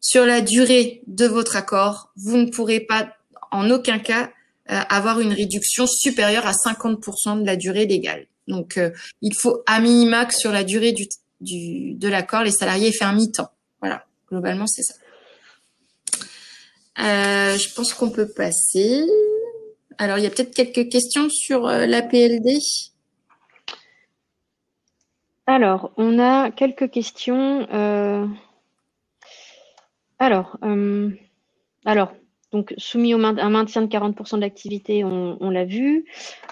sur la durée de votre accord, vous ne pourrez pas en aucun cas avoir une réduction supérieure à 50% de la durée légale. Donc, il faut à minima que sur la durée de l'accord, les salariés aient fait un mi-temps. Voilà, globalement, c'est ça. Je pense qu'on peut passer. Alors, il y a peut-être quelques questions sur l'APLD. Alors, on a quelques questions. Alors, donc soumis un maintien de 40% de l'activité, on l'a vu.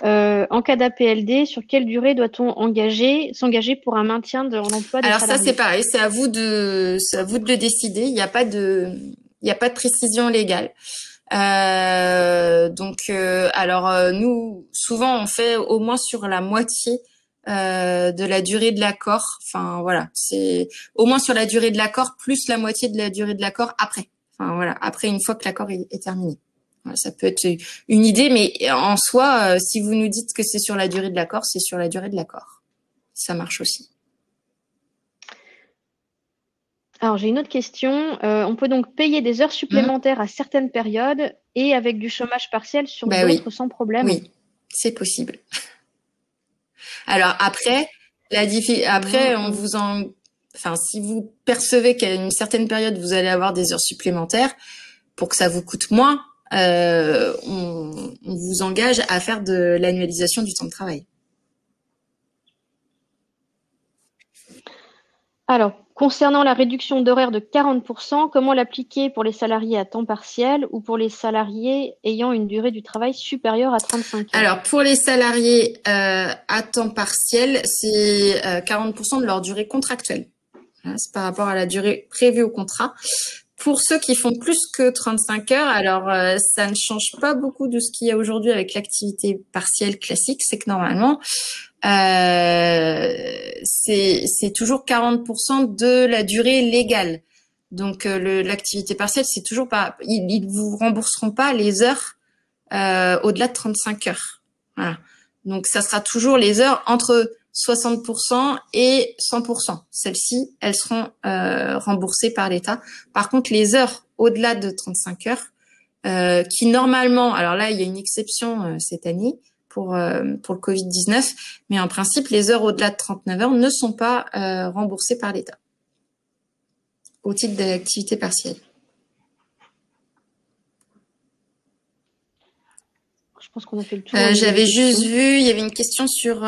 En cas d'APLD, sur quelle durée doit-on s'engager pour un maintien de l'emploi des Alors salariés? ça, c'est pareil, c'est à vous de le décider. Il n'y a pas de précision légale. Nous, souvent, on fait au moins sur la moitié de la durée de l'accord. Enfin voilà, c'est au moins sur la durée de l'accord plus la moitié de la durée de l'accord après. Enfin voilà, après une fois que l'accord est terminé. Voilà, ça peut être une idée, mais en soi, si vous nous dites que c'est sur la durée de l'accord, c'est sur la durée de l'accord. Ça marche aussi. Alors, j'ai une autre question. On peut donc payer des heures supplémentaires à certaines périodes et avec du chômage partiel sur d'autres oui. sans problème? Oui, c'est possible. Alors après, si vous percevez qu'à une certaine période, vous allez avoir des heures supplémentaires, pour que ça vous coûte moins, on vous engage à faire de l'annualisation du temps de travail. Alors, concernant la réduction d'horaire de 40%, comment l'appliquer pour les salariés à temps partiel ou pour les salariés ayant une durée du travail supérieure à 35 heures? Alors, pour les salariés à temps partiel, c'est 40% de leur durée contractuelle. Voilà, c'est par rapport à la durée prévue au contrat. Pour ceux qui font plus que 35 heures, alors ça ne change pas beaucoup de ce qu'il y a aujourd'hui avec l'activité partielle classique. C'est que normalement, c'est toujours 40% de la durée légale. Donc l'activité partielle, c'est toujours pas, ils vous rembourseront pas les heures au-delà de 35 heures. Voilà. Donc ça sera toujours les heures entre 60% et 100%. Celles-ci, elles seront remboursées par l'État. Par contre, les heures au-delà de 35 heures, qui normalement, alors là, il y a une exception cette année pour le Covid-19, mais en principe, les heures au-delà de 39 heures ne sont pas remboursées par l'État au titre de l'activité partielle. Je pense qu'on a fait le tour. J'avais juste vu, il y avait une question sur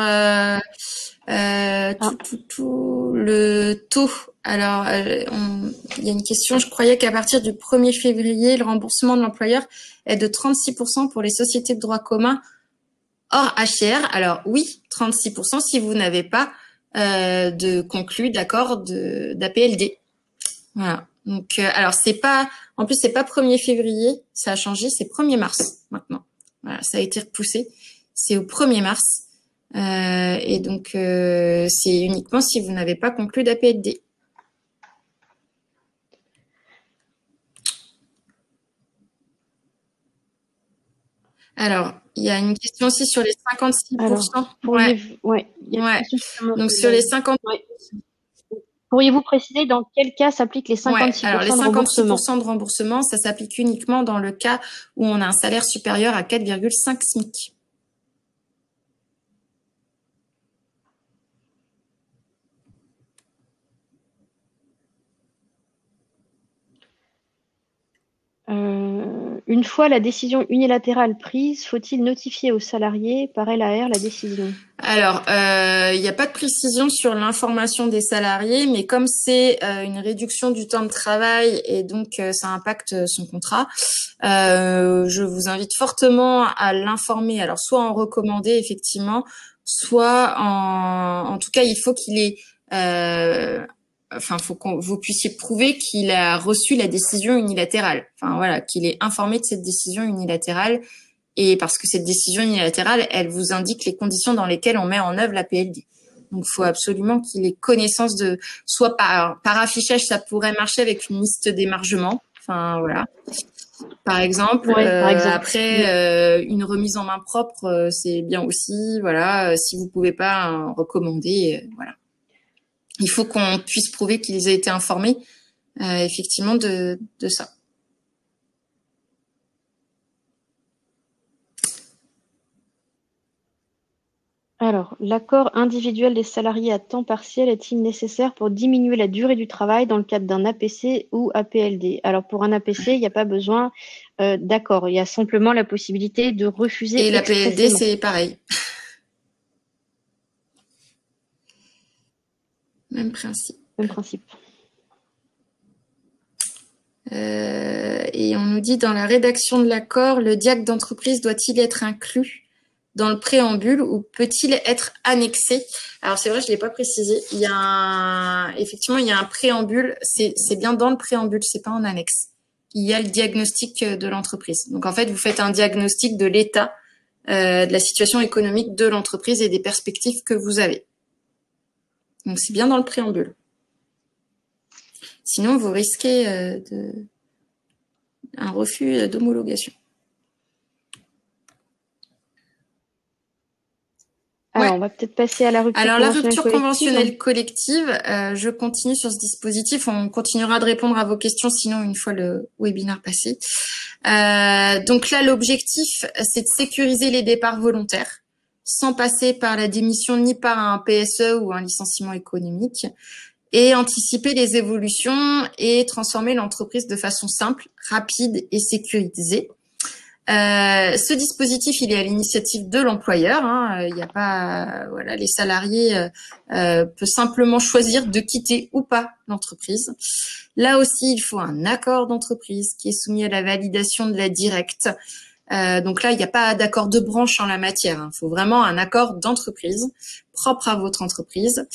le taux. Alors, il y a une question, je croyais qu'à partir du 1er février, le remboursement de l'employeur est de 36% pour les sociétés de droit commun hors HR. Alors oui, 36% si vous n'avez pas de conclu d'accord d'APLD. Voilà. Donc, alors en plus c'est pas 1er février, ça a changé, c'est 1er mars maintenant. Voilà, ça a été repoussé. C'est au 1er mars. Et donc, c'est uniquement si vous n'avez pas conclu d'APLD. Alors, il y a une question aussi sur les 56%. Donc, sur les 50%. Pourriez-vous préciser dans quel cas s'appliquent les 56% alors, les de remboursement? 56% de remboursement, ça s'applique uniquement dans le cas où on a un salaire supérieur à 4,5 SMIC. Une fois la décision unilatérale prise, faut-il notifier aux salariés par LAR la décision? Alors, il n'y a pas de précision sur l'information des salariés, mais comme c'est une réduction du temps de travail et donc ça impacte son contrat, je vous invite fortement à l'informer. Alors, soit en recommandé, effectivement, soit en tout cas, il faut qu'il ait... faut que vous puissiez prouver qu'il a reçu la décision unilatérale. Enfin, voilà, qu'il est informé de cette décision unilatérale. Et parce que cette décision unilatérale, elle vous indique les conditions dans lesquelles on met en œuvre la PLD. Donc, il faut absolument qu'il ait connaissance de, soit par affichage, ça pourrait marcher avec une liste d'émargement. Enfin, voilà. par exemple. Oui, par exemple. Après, une remise en main propre, c'est bien aussi. Voilà, si vous pouvez pas recommander, voilà. Il faut qu'on puisse prouver qu'ils aient été informés, effectivement, de ça. Alors, l'accord individuel des salariés à temps partiel est-il nécessaire pour diminuer la durée du travail dans le cadre d'un APC ou APLD? Alors, pour un APC, il n'y a pas besoin d'accord. Il y a simplement la possibilité de refuser Et la PLD, expressément. c'est pareil. Même principe. Même principe. Et on nous dit dans la rédaction de l'accord, le diacre d'entreprise doit-il être inclus dans le préambule ou peut-il être annexé? Alors c'est vrai, je l'ai pas précisé. Effectivement, il y a un préambule. C'est bien dans le préambule, c'est pas en annexe. Il y a le diagnostic de l'entreprise. Donc en fait, vous faites un diagnostic de l'état de la situation économique de l'entreprise et des perspectives que vous avez. Donc c'est bien dans le préambule. Sinon, vous risquez un refus d'homologation. Alors, on va peut-être passer à la rupture conventionnelle. Alors, la rupture conventionnelle collective, je continue sur ce dispositif. On continuera de répondre à vos questions, sinon, une fois le webinaire passé. Donc là, l'objectif, c'est de sécuriser les départs volontaires, sans passer par la démission ni par un PSE ou un licenciement économique, et anticiper les évolutions et transformer l'entreprise de façon simple, rapide et sécurisée. Ce dispositif, il est à l'initiative de l'employeur. Il n'y a pas, voilà, les salariés peuvent simplement choisir de quitter ou pas l'entreprise. Là aussi, il faut un accord d'entreprise qui est soumis à la validation de la directe. Donc là, il n'y a pas d'accord de branche en la matière. Il faut vraiment un accord d'entreprise propre à votre entreprise.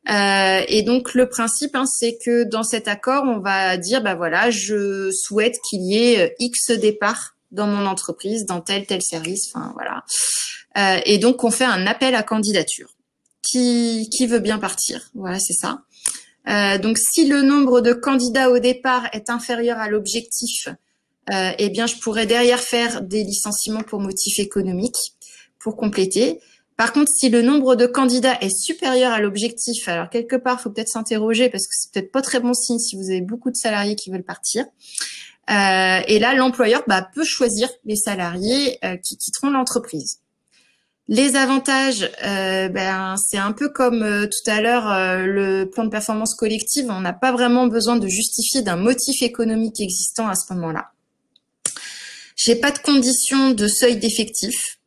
Et donc le principe, c'est que dans cet accord, on va dire, bah voilà, je souhaite qu'il y ait X départs dans mon entreprise, dans tel service, enfin voilà. Et donc on fait un appel à candidature. Qui veut bien partir? Voilà, c'est ça. Donc si le nombre de candidats au départ est inférieur à l'objectif, eh bien je pourrais derrière faire des licenciements pour motif économique pour compléter. Par contre, si le nombre de candidats est supérieur à l'objectif, alors quelque part, il faut peut-être s'interroger parce que c'est peut-être pas très bon signe si vous avez beaucoup de salariés qui veulent partir. Et là, l'employeur peut choisir les salariés qui quitteront l'entreprise. Les avantages, c'est un peu comme tout à l'heure, le plan de performance collective. On n'a pas vraiment besoin de justifier d'un motif économique existant à ce moment-là. J'ai pas de condition de seuil d'effectif.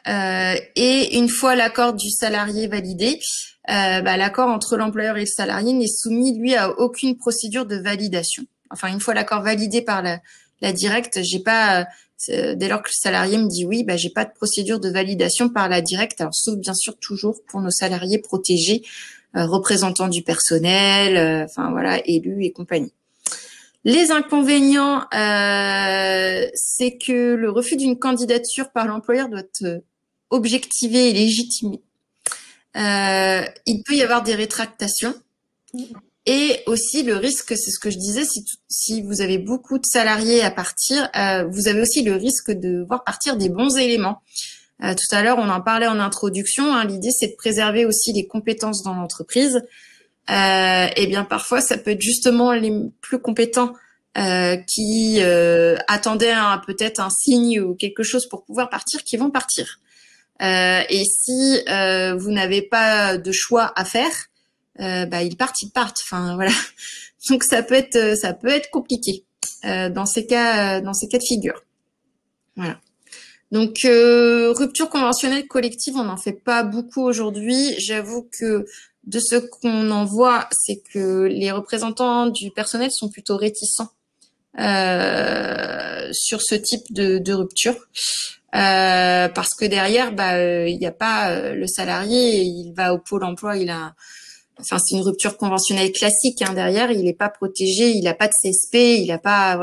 Et une fois l'accord du salarié validé, l'accord entre l'employeur et le salarié n'est soumis, lui, à aucune procédure de validation. Enfin, une fois l'accord validé par la directe, j'ai pas, dès lors que le salarié me dit oui, j'ai pas de procédure de validation par la directe. Alors, sauf bien sûr toujours pour nos salariés protégés, représentants du personnel, élus et compagnie. Les inconvénients, c'est que le refus d'une candidature par l'employeur doit être objectivé et légitimé. Il peut y avoir des rétractations. Et aussi le risque, c'est ce que je disais, si vous avez beaucoup de salariés à partir, vous avez aussi le risque de voir partir des bons éléments. Tout à l'heure, on en parlait en introduction. L'idée, c'est de préserver aussi les compétences dans l'entreprise. Et bien parfois, ça peut être justement les plus compétents qui attendaient peut-être un signe ou quelque chose pour pouvoir partir, qui vont partir. Et si vous n'avez pas de choix à faire, ils partent. Enfin voilà. Donc ça peut être compliqué dans ces cas de figure. Voilà. Donc rupture conventionnelle collective, on n'en fait pas beaucoup aujourd'hui. J'avoue que de ce qu'on en voit, c'est que les représentants du personnel sont plutôt réticents sur ce type de rupture. Parce que derrière, il n'y a pas le salarié, il va au pôle emploi, c'est une rupture conventionnelle classique. Derrière, il n'est pas protégé, il n'a pas de CSP, il n'a pas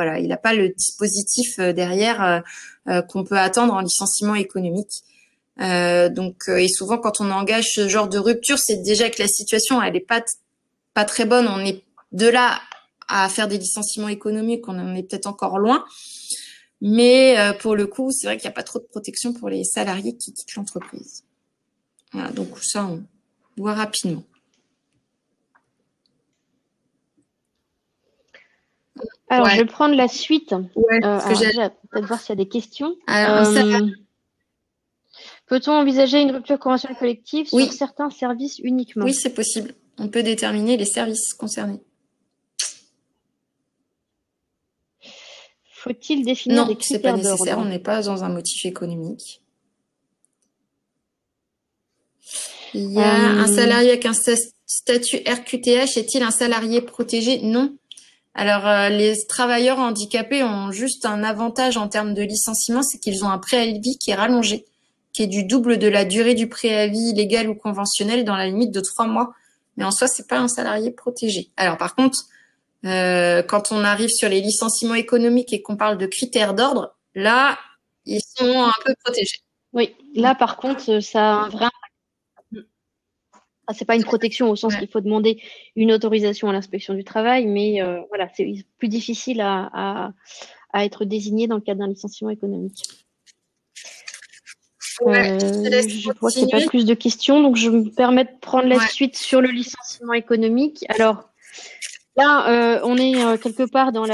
le dispositif derrière qu'on peut attendre en licenciement économique. Et souvent, quand on engage ce genre de rupture, c'est déjà que la situation elle est pas très bonne. On est de là à faire des licenciements économiques, on en est peut-être encore loin. Mais pour le coup, c'est vrai qu'il n'y a pas trop de protection pour les salariés qui quittent l'entreprise. Voilà, donc ça, on voit rapidement. Alors, je vais prendre la suite. Ouais, Alors déjà, peut-être voir s'il y a des questions. Alors, peut-on envisager une rupture conventionnelle collective Oui. sur certains services uniquement? Oui, c'est possible. On peut déterminer les services concernés. Faut-il définir des Non, c'est pas critères nécessaire. On d'ordre? n'est pas dans un motif économique. Il y a un salarié avec un statut RQTH. Est-il un salarié protégé? Non. Alors, les travailleurs handicapés ont juste un avantage en termes de licenciement, c'est qu'ils ont un préavis qui est rallongé, qui est du double de la durée du préavis légal ou conventionnel dans la limite de 3 mois. Mais en soi, c'est pas un salarié protégé. Alors, par contre, quand on arrive sur les licenciements économiques et qu'on parle de critères d'ordre, là, ils sont un peu protégés. Oui, là, par contre, ça a un vrai impact. C'est pas une protection au sens qu'il faut demander une autorisation à l'inspection du travail, mais voilà, c'est plus difficile à être désigné dans le cadre d'un licenciement économique. Je vois qu'il n'y a pas plus de questions, donc je me permets de prendre la suite sur le licenciement économique. Alors là, on est quelque part dans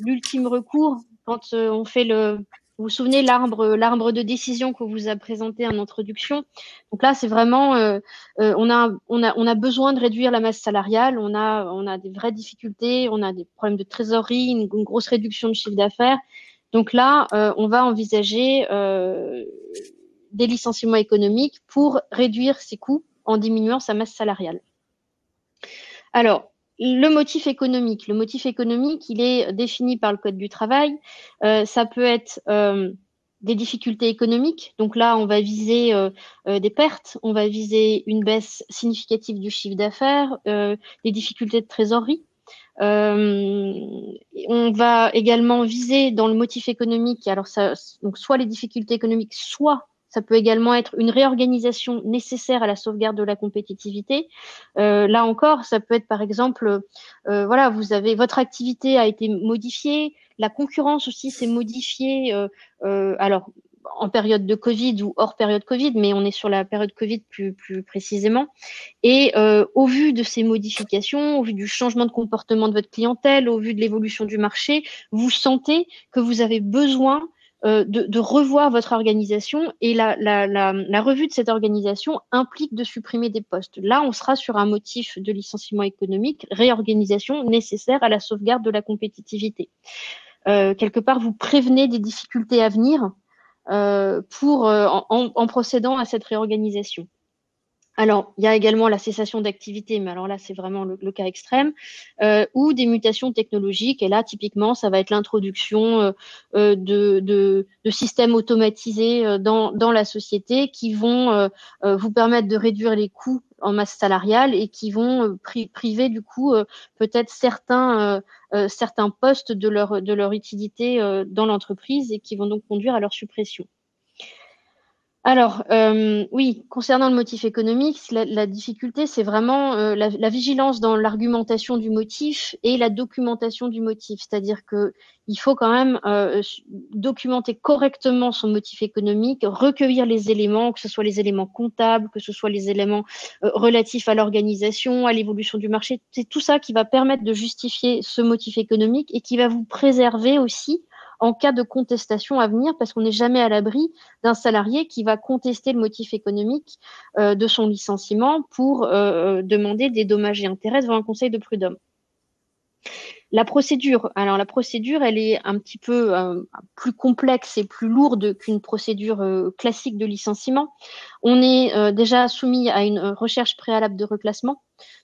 l'ultime recours quand on fait vous vous souvenez l'arbre de décision qu'on vous a présenté en introduction. Donc là, c'est vraiment on a besoin de réduire la masse salariale, on a des vraies difficultés, on a des problèmes de trésorerie, une grosse réduction de chiffre d'affaires. Donc là, on va envisager des licenciements économiques pour réduire ses coûts en diminuant sa masse salariale. Alors, le motif économique, il est défini par le Code du travail. Ça peut être des difficultés économiques. Donc là, on va viser des pertes, on va viser une baisse significative du chiffre d'affaires, des difficultés de trésorerie. On va également viser dans le motif économique, alors donc soit les difficultés économiques, soit ça peut également être une réorganisation nécessaire à la sauvegarde de la compétitivité. Là encore, ça peut être par exemple, voilà, votre activité a été modifiée, la concurrence aussi s'est modifiée. Alors en période de Covid ou hors période Covid, mais on est sur la période Covid plus précisément. Et au vu de ces modifications, au vu du changement de comportement de votre clientèle, au vu de l'évolution du marché, vous sentez que vous avez besoin de revoir votre organisation, et la revue de cette organisation implique de supprimer des postes. Là, on sera sur un motif de licenciement économique, réorganisation nécessaire à la sauvegarde de la compétitivité. Quelque part, vous prévenez des difficultés à venir en procédant à cette réorganisation. Alors, il y a également la cessation d'activité, mais alors là, c'est vraiment le cas extrême, ou des mutations technologiques. Et là, typiquement, ça va être l'introduction de systèmes automatisés dans la société qui vont vous permettre de réduire les coûts en masse salariale et qui vont priver du coup peut-être certains postes de leur utilité dans l'entreprise, et qui vont donc conduire à leur suppression. Alors, oui, concernant le motif économique, la difficulté, c'est vraiment la vigilance dans l'argumentation du motif et la documentation du motif. C'est-à-dire que il faut quand même documenter correctement son motif économique, recueillir les éléments, que ce soit les éléments comptables, que ce soit les éléments relatifs à l'organisation, à l'évolution du marché. C'est tout ça qui va permettre de justifier ce motif économique et qui va vous préserver aussi en cas de contestation à venir, parce qu'on n'est jamais à l'abri d'un salarié qui va contester le motif économique de son licenciement pour demander des dommages et intérêts devant un conseil de prud'homme. La procédure, elle est un petit peu plus complexe et plus lourde qu'une procédure classique de licenciement. On est déjà soumis à une recherche préalable de reclassement.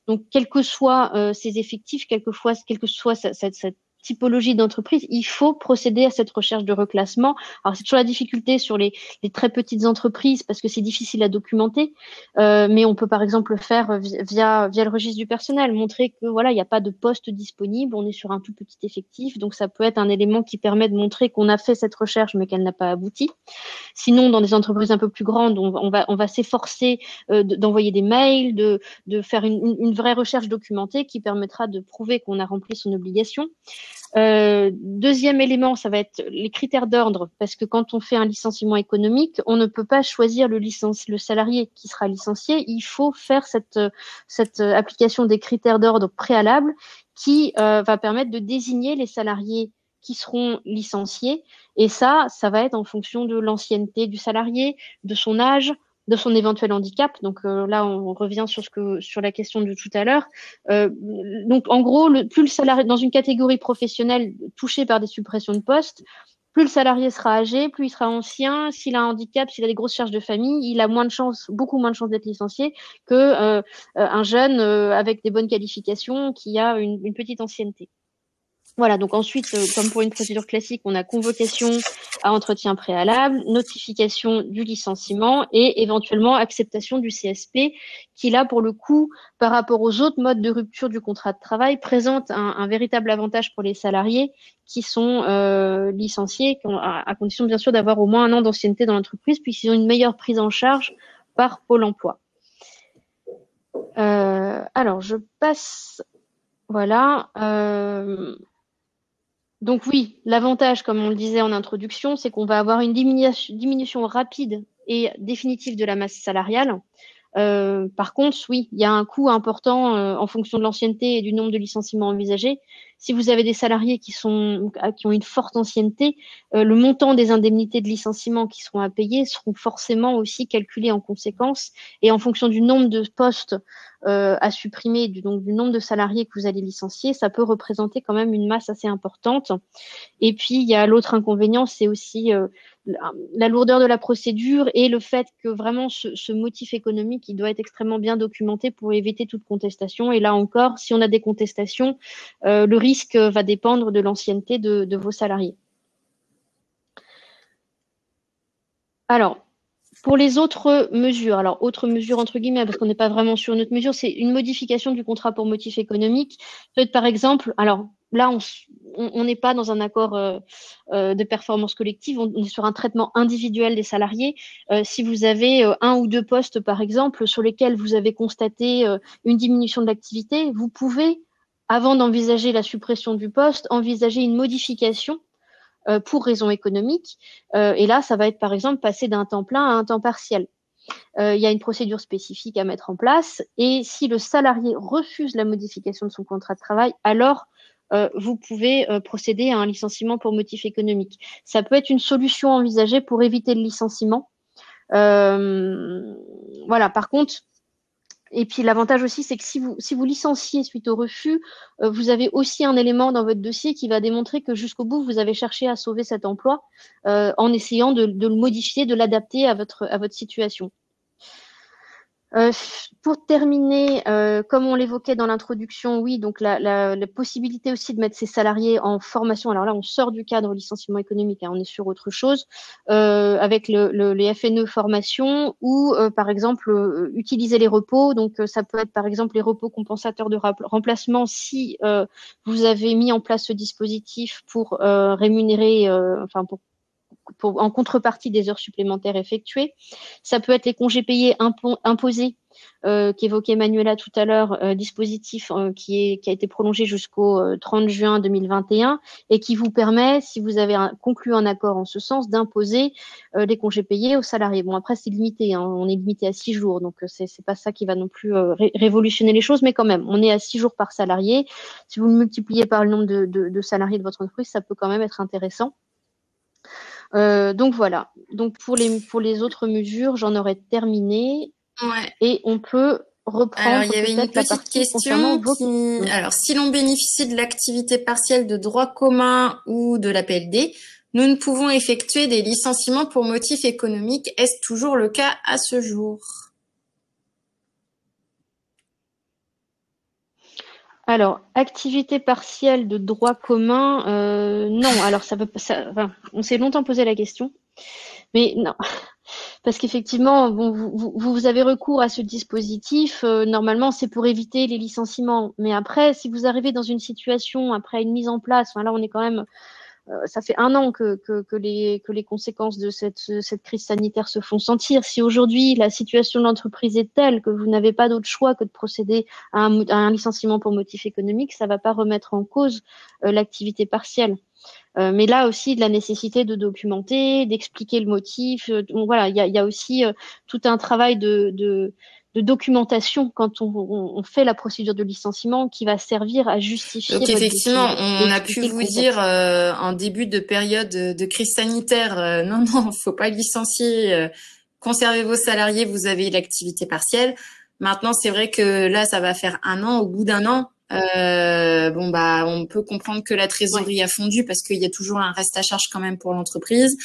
Donc, quels que soient ses effectifs, quelle que soit cette typologie d'entreprise, il faut procéder à cette recherche de reclassement. Alors, c'est toujours la difficulté sur les très petites entreprises parce que c'est difficile à documenter, mais on peut par exemple le faire via le registre du personnel, montrer que voilà, il n'y a pas de poste disponible, on est sur un tout petit effectif, donc ça peut être un élément qui permet de montrer qu'on a fait cette recherche mais qu'elle n'a pas abouti. Sinon, dans des entreprises un peu plus grandes, on va s'efforcer d'envoyer des mails, de faire une vraie recherche documentée qui permettra de prouver qu'on a rempli son obligation. Deuxième élément, ça va être les critères d'ordre, parce que quand on fait un licenciement économique, on ne peut pas choisir le salarié qui sera licencié. Il faut faire cette application des critères d'ordre préalables qui va permettre de désigner les salariés qui seront licenciés. Et ça va être en fonction de l'ancienneté du salarié, de son âge, de son éventuel handicap. Donc là, on revient sur la question de tout à l'heure. Donc en gros, plus le salarié dans une catégorie professionnelle touchée par des suppressions de postes, plus le salarié sera âgé, plus il sera ancien. S'il a un handicap, s'il a des grosses charges de famille, il a moins de chances, beaucoup moins de chances d'être licencié que un jeune avec des bonnes qualifications qui a une petite ancienneté. Voilà, donc ensuite, comme pour une procédure classique, on a convocation à entretien préalable, notification du licenciement et éventuellement acceptation du CSP, qui là, pour le coup, par rapport aux autres modes de rupture du contrat de travail, présente un véritable avantage pour les salariés qui sont licenciés, à condition bien sûr d'avoir au moins un an d'ancienneté dans l'entreprise, puisqu'ils ont une meilleure prise en charge par Pôle emploi. Alors, je passe... Voilà. Donc oui, l'avantage, comme on le disait en introduction, c'est qu'on va avoir une diminution rapide et définitive de la masse salariale. Par contre, oui, il y a un coût important en fonction de l'ancienneté et du nombre de licenciements envisagés. Si vous avez des salariés qui ont une forte ancienneté, le montant des indemnités de licenciement qui seront à payer seront forcément aussi calculés en conséquence. Et en fonction du nombre de postes à supprimer, donc du nombre de salariés que vous allez licencier, ça peut représenter quand même une masse assez importante. Et puis, il y a l'autre inconvénient, c'est aussi la lourdeur de la procédure et le fait que vraiment ce motif économique, il doit être extrêmement bien documenté pour éviter toute contestation. Et là encore, si on a des contestations, le risque va dépendre de l'ancienneté de vos salariés. Alors, pour les autres mesures, alors autres mesures entre guillemets, parce qu'on n'est pas vraiment sur une autre mesure, c'est une modification du contrat pour motif économique. Peut-être par exemple, alors là, on n'est pas dans un accord de performance collective, on est sur un traitement individuel des salariés. Si vous avez un ou deux postes, par exemple, sur lesquels vous avez constaté une diminution de l'activité, vous pouvez, avant d'envisager la suppression du poste, envisager une modification pour raison économique. Et là, ça va être par exemple passer d'un temps plein à un temps partiel. Il y a une procédure spécifique à mettre en place et si le salarié refuse la modification de son contrat de travail, alors vous pouvez procéder à un licenciement pour motif économique. Ça peut être une solution envisagée pour éviter le licenciement. Voilà, par contre, et puis l'avantage aussi, c'est que si vous licenciez suite au refus, vous avez aussi un élément dans votre dossier qui va démontrer que jusqu'au bout, vous avez cherché à sauver cet emploi en essayant de le modifier, de l'adapter à votre situation. Pour terminer, comme on l'évoquait dans l'introduction, oui, donc la possibilité aussi de mettre ses salariés en formation. Alors là, on sort du cadre licenciement économique, hein, on est sur autre chose, avec les FNE formation ou par exemple utiliser les repos. Donc ça peut être par exemple les repos compensateurs de remplacement si vous avez mis en place ce dispositif pour rémunérer, en contrepartie des heures supplémentaires effectuées. Ça peut être les congés payés imposés qu'évoquait Manuela tout à l'heure, dispositif qui a été prolongé jusqu'au 30 juin 2021 et qui vous permet, si vous avez conclu un accord en ce sens, d'imposer les congés payés aux salariés. Bon, après, c'est limité, hein, on est limité à 6 jours, donc c'est pas ça qui va non plus révolutionner les choses, mais quand même, on est à 6 jours par salarié. Si vous le multipliez par le nombre de salariés de votre entreprise, ça peut quand même être intéressant. Donc voilà. Donc pour les autres mesures, j'en aurais terminé. Ouais. Et on peut reprendre. Alors, il y avait une petite question qui... Alors, si l'on bénéficie de l'activité partielle de droit commun ou de la PLD, nous ne pouvons effectuer des licenciements pour motif économique. Est-ce toujours le cas à ce jour? Alors, activité partielle de droit commun, non. Alors, on s'est longtemps posé la question, mais non. Parce qu'effectivement, bon, vous avez recours à ce dispositif. Normalement, c'est pour éviter les licenciements. Mais après, si vous arrivez dans une situation, après une mise en place, là, on est quand même ça fait un an que les conséquences de cette crise sanitaire se font sentir. Si aujourd'hui la situation de l'entreprise est telle que vous n'avez pas d'autre choix que de procéder à un licenciement pour motif économique, ça ne va pas remettre en cause l'activité partielle. Mais là aussi de la nécessité de documenter, d'expliquer le motif. Donc voilà, il y a aussi tout un travail de documentation quand on fait la procédure de licenciement qui va servir à justifier Donc votre effectivement, décision on et a pu expliquer le vous contexte. dire en début de période de crise sanitaire, non, faut pas licencier, conservez vos salariés, vous avez l'activité partielle. Maintenant, c'est vrai que là, ça va faire un an. Au bout d'un an, on peut comprendre que la trésorerie a fondu parce qu'il y a toujours un reste à charge quand même pour l'entreprise.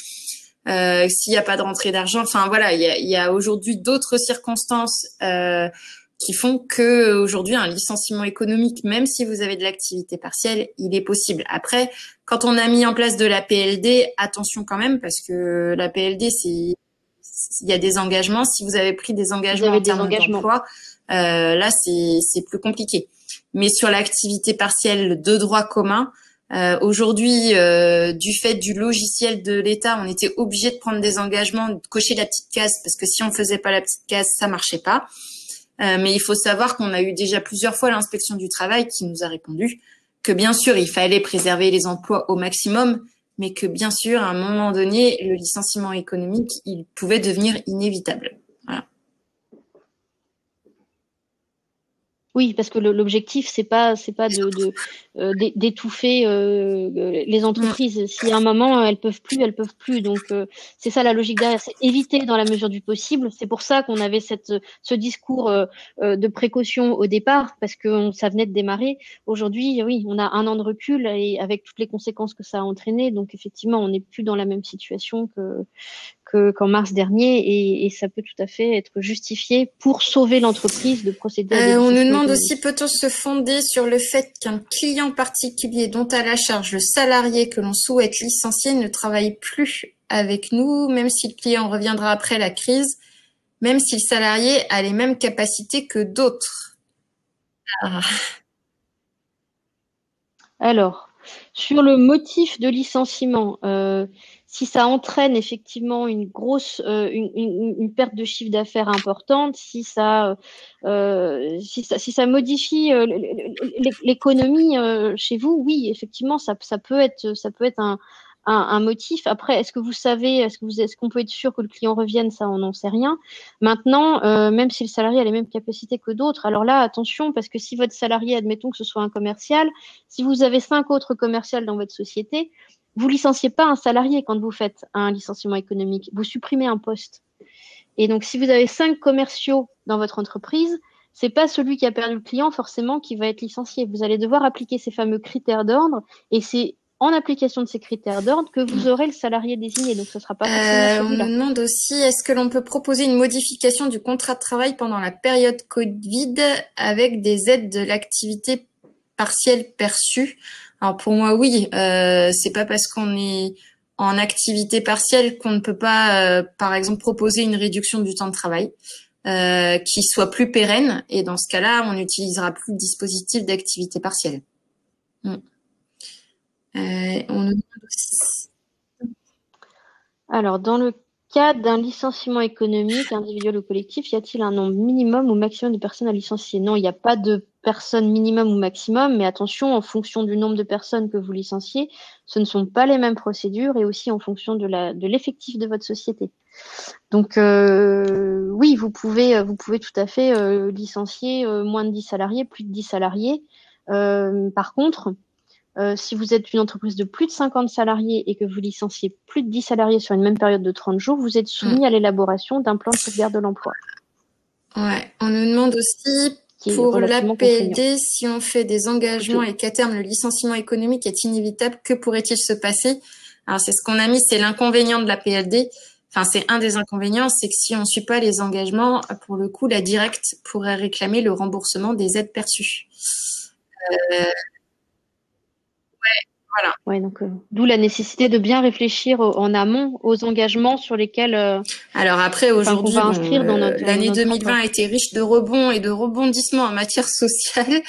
S'il n'y a pas de rentrée d'argent, enfin voilà, il y a aujourd'hui d'autres circonstances qui font que aujourd'hui un licenciement économique, même si vous avez de l'activité partielle, il est possible. Après, quand on a mis en place de la PLD, attention quand même parce que la PLD, il y a des engagements. Si vous avez pris des engagements en termes d'emploi, là c'est plus compliqué. Mais sur l'activité partielle de droit commun, aujourd'hui, du fait du logiciel de l'État, on était obligé de prendre des engagements, de cocher la petite case, parce que si on faisait pas la petite case, ça marchait pas. Mais il faut savoir qu'on a eu déjà plusieurs fois l'inspection du travail qui nous a répondu que bien sûr, il fallait préserver les emplois au maximum, mais que bien sûr, à un moment donné, le licenciement économique, il pouvait devenir inévitable. Voilà. Oui, parce que l'objectif c'est pas d'étouffer les entreprises. Si à un moment elles peuvent plus. Donc c'est ça la logique derrière, c'est éviter dans la mesure du possible. C'est pour ça qu'on avait ce discours de précaution au départ, parce que ça venait de démarrer. Aujourd'hui, oui, on a un an de recul et avec toutes les conséquences que ça a entraîné. Donc effectivement, on n'est plus dans la même situation qu'en mars dernier et ça peut tout à fait être justifié pour sauver l'entreprise de procéder à des On nous licenciements demande économiques. aussi, peut-on se fonder sur le fait qu'un client particulier dont à la charge le salarié que l'on souhaite licencier ne travaille plus avec nous, même si le client reviendra après la crise, même si le salarié a les mêmes capacités que d'autres? Alors, sur le motif de licenciement, si ça entraîne effectivement une grosse une perte de chiffre d'affaires importante, si ça modifie l'économie chez vous, oui, effectivement, ça peut être un motif. Après, est-ce que vous savez, est-ce qu'on peut être sûr que le client revienne? Ça, on n'en sait rien. Maintenant, même si le salarié a les mêmes capacités que d'autres, alors là, attention, parce que si votre salarié, admettons que ce soit un commercial, si vous avez 5 autres commerciaux dans votre société, vous licenciez pas un salarié quand vous faites un licenciement économique. Vous supprimez un poste. Et donc, si vous avez 5 commerciaux dans votre entreprise, c'est pas celui qui a perdu le client forcément qui va être licencié. Vous allez devoir appliquer ces fameux critères d'ordre et c'est en application de ces critères d'ordre que vous aurez le salarié désigné. Donc, ce ne sera pas forcément celui-là. On nous demande aussi, est-ce que l'on peut proposer une modification du contrat de travail pendant la période Covid avec des aides de l'activité partielle perçue? Alors pour moi, oui. C'est pas parce qu'on est en activité partielle qu'on ne peut pas, par exemple, proposer une réduction du temps de travail qui soit plus pérenne. Et dans ce cas-là, on n'utilisera plus le dispositif d'activité partielle. On nous demande aussi... Alors, dans le cas d'un licenciement économique, individuel ou collectif, y a-t-il un nombre minimum ou maximum de personnes à licencier? Non, il n'y a pas de personnes minimum ou maximum, mais attention, en fonction du nombre de personnes que vous licenciez, ce ne sont pas les mêmes procédures et aussi en fonction de l'effectif de votre société. Donc, oui, vous pouvez tout à fait licencier moins de 10 salariés, plus de 10 salariés. Par contre, si vous êtes une entreprise de plus de 50 salariés et que vous licenciez plus de 10 salariés sur une même période de 30 jours, vous êtes soumis à l'élaboration d'un plan de sauvegarde de l'emploi. Ouais, on nous demande aussi pour l'APLD, si on fait des engagements et qu'à terme le licenciement économique est inévitable, que pourrait-il se passer? Alors c'est ce qu'on a mis, c'est l'inconvénient de l'APLD. Enfin, c'est un des inconvénients, c'est que si on ne suit pas les engagements, pour le coup, la directe pourrait réclamer le remboursement des aides perçues. Voilà. Ouais, donc d'où la nécessité de bien réfléchir en amont aux engagements sur lesquels alors après aujourd'hui qu'on va inscrire dans notre l'année 2020 contrat. a été riche de rebonds et de rebondissements en matière sociale.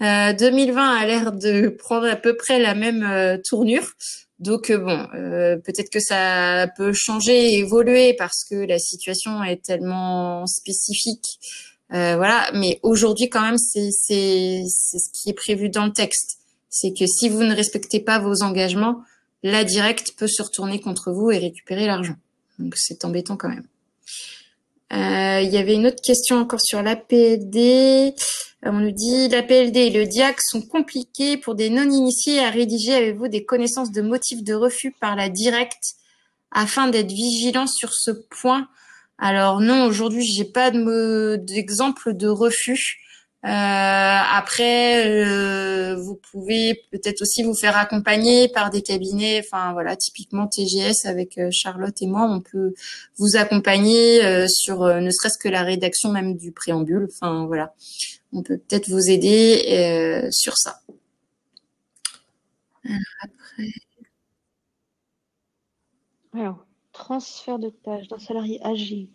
2020 a l'air de prendre à peu près la même tournure. Donc bon, peut-être que ça peut changer, évoluer parce que la situation est tellement spécifique. Voilà, mais aujourd'hui quand même, c'est ce qui est prévu dans le texte. C'est que si vous ne respectez pas vos engagements, la directe peut se retourner contre vous et récupérer l'argent. Donc c'est embêtant quand même. Il y avait une autre question encore sur l'APLD. On nous dit l'APLD et le DIAC sont compliqués pour des non-initiés à rédiger. Avez-vous des connaissances de motifs de refus par la directe afin d'être vigilant sur ce point? Alors non, aujourd'hui, j'ai pas d'exemple de refus. Après, vous pouvez peut-être aussi vous faire accompagner par des cabinets. Enfin voilà, typiquement TGS avec Charlotte et moi, on peut vous accompagner sur ne serait-ce que la rédaction même du préambule. Enfin voilà, on peut peut-être vous aider sur ça. Après. Alors, transfert de tâches d'un salarié âgé.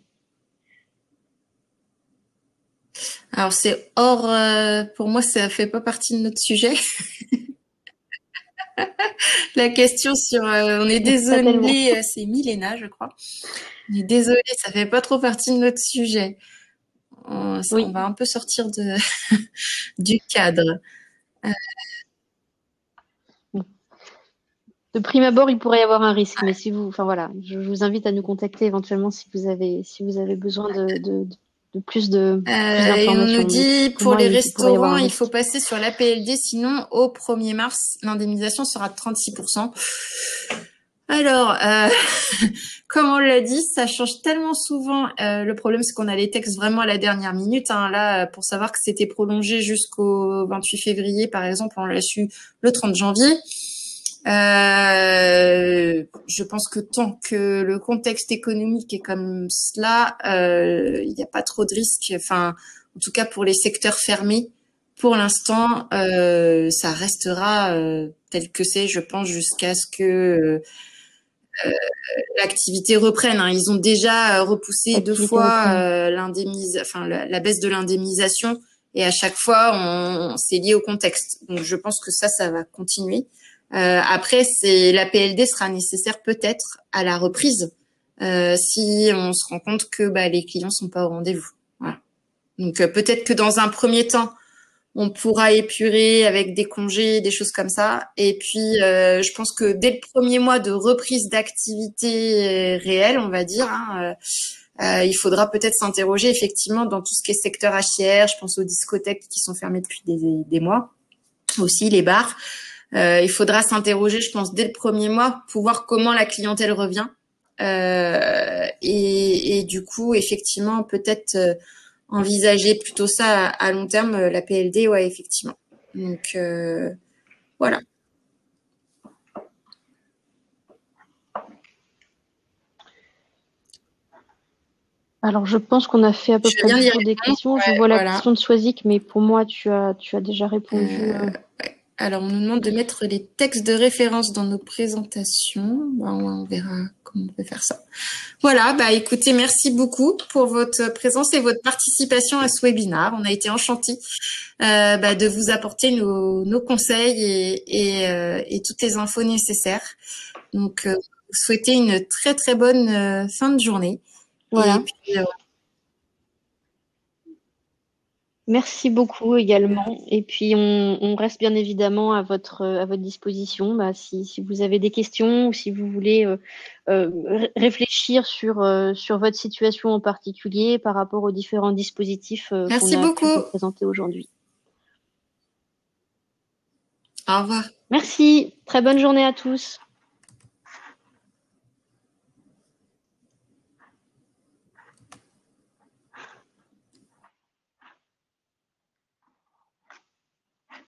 Alors c'est hors, pour moi ça fait pas partie de notre sujet. La question sur, on est désolé, c'est Milena, je crois. On est désolé, ça fait pas trop partie de notre sujet. On va un peu sortir du cadre. De prime abord, il pourrait y avoir un risque, mais si vous, enfin voilà, je vous invite à nous contacter éventuellement si vous avez besoin de plus d'informations. Et on nous dit pour les restaurants, il faut passer sur l'APLD, sinon au 1er mars, l'indemnisation sera de 36%. Alors, comme on l'a dit, ça change tellement souvent. Le problème, c'est qu'on a les textes vraiment à la dernière minute. Hein. Là, pour savoir que c'était prolongé jusqu'au 28 février, par exemple, on l'a su le 30 janvier. Je pense que tant que le contexte économique est comme cela, il n'y a pas trop de risques. Enfin, en tout cas pour les secteurs fermés, pour l'instant, ça restera tel que c'est, je pense, jusqu'à ce que l'activité reprenne. Hein. Ils ont déjà repoussé 2 fois la baisse de l'indemnisation, et à chaque fois, c'est lié au contexte. Donc, je pense que ça va continuer. Après, l'APLD sera nécessaire peut-être à la reprise si on se rend compte que les clients sont pas au rendez-vous. Voilà. Donc peut-être que dans un premier temps, on pourra épurer avec des congés, des choses comme ça. Et puis, je pense que dès le premier mois de reprise d'activité réelle, on va dire, il faudra peut-être s'interroger effectivement dans tout ce qui est secteur HCR. Je pense aux discothèques qui sont fermées depuis des mois, aussi les bars. Il faudra s'interroger, je pense, dès le premier mois pour voir comment la clientèle revient. Et du coup, effectivement, peut-être envisager plutôt ça à long terme, la PLD, ouais, effectivement. Donc, voilà. Alors, je pense qu'on a fait à peu près le tour des questions. Ouais, je vois la question de Swazik, mais pour moi, tu as déjà répondu. Ouais. Alors, on nous demande de mettre les textes de référence dans nos présentations. On verra comment on peut faire ça. Voilà, écoutez, merci beaucoup pour votre présence et votre participation à ce webinaire. On a été enchantés de vous apporter nos conseils et toutes les infos nécessaires. Donc, vous souhaitez une très, très bonne fin de journée. Voilà. Et puis, merci beaucoup également. Et puis, on reste bien évidemment à votre disposition. Si vous avez des questions ou si vous voulez réfléchir sur votre situation en particulier par rapport aux différents dispositifs qu'on a pu vous présenter aujourd'hui. Au revoir. Merci. Très bonne journée à tous.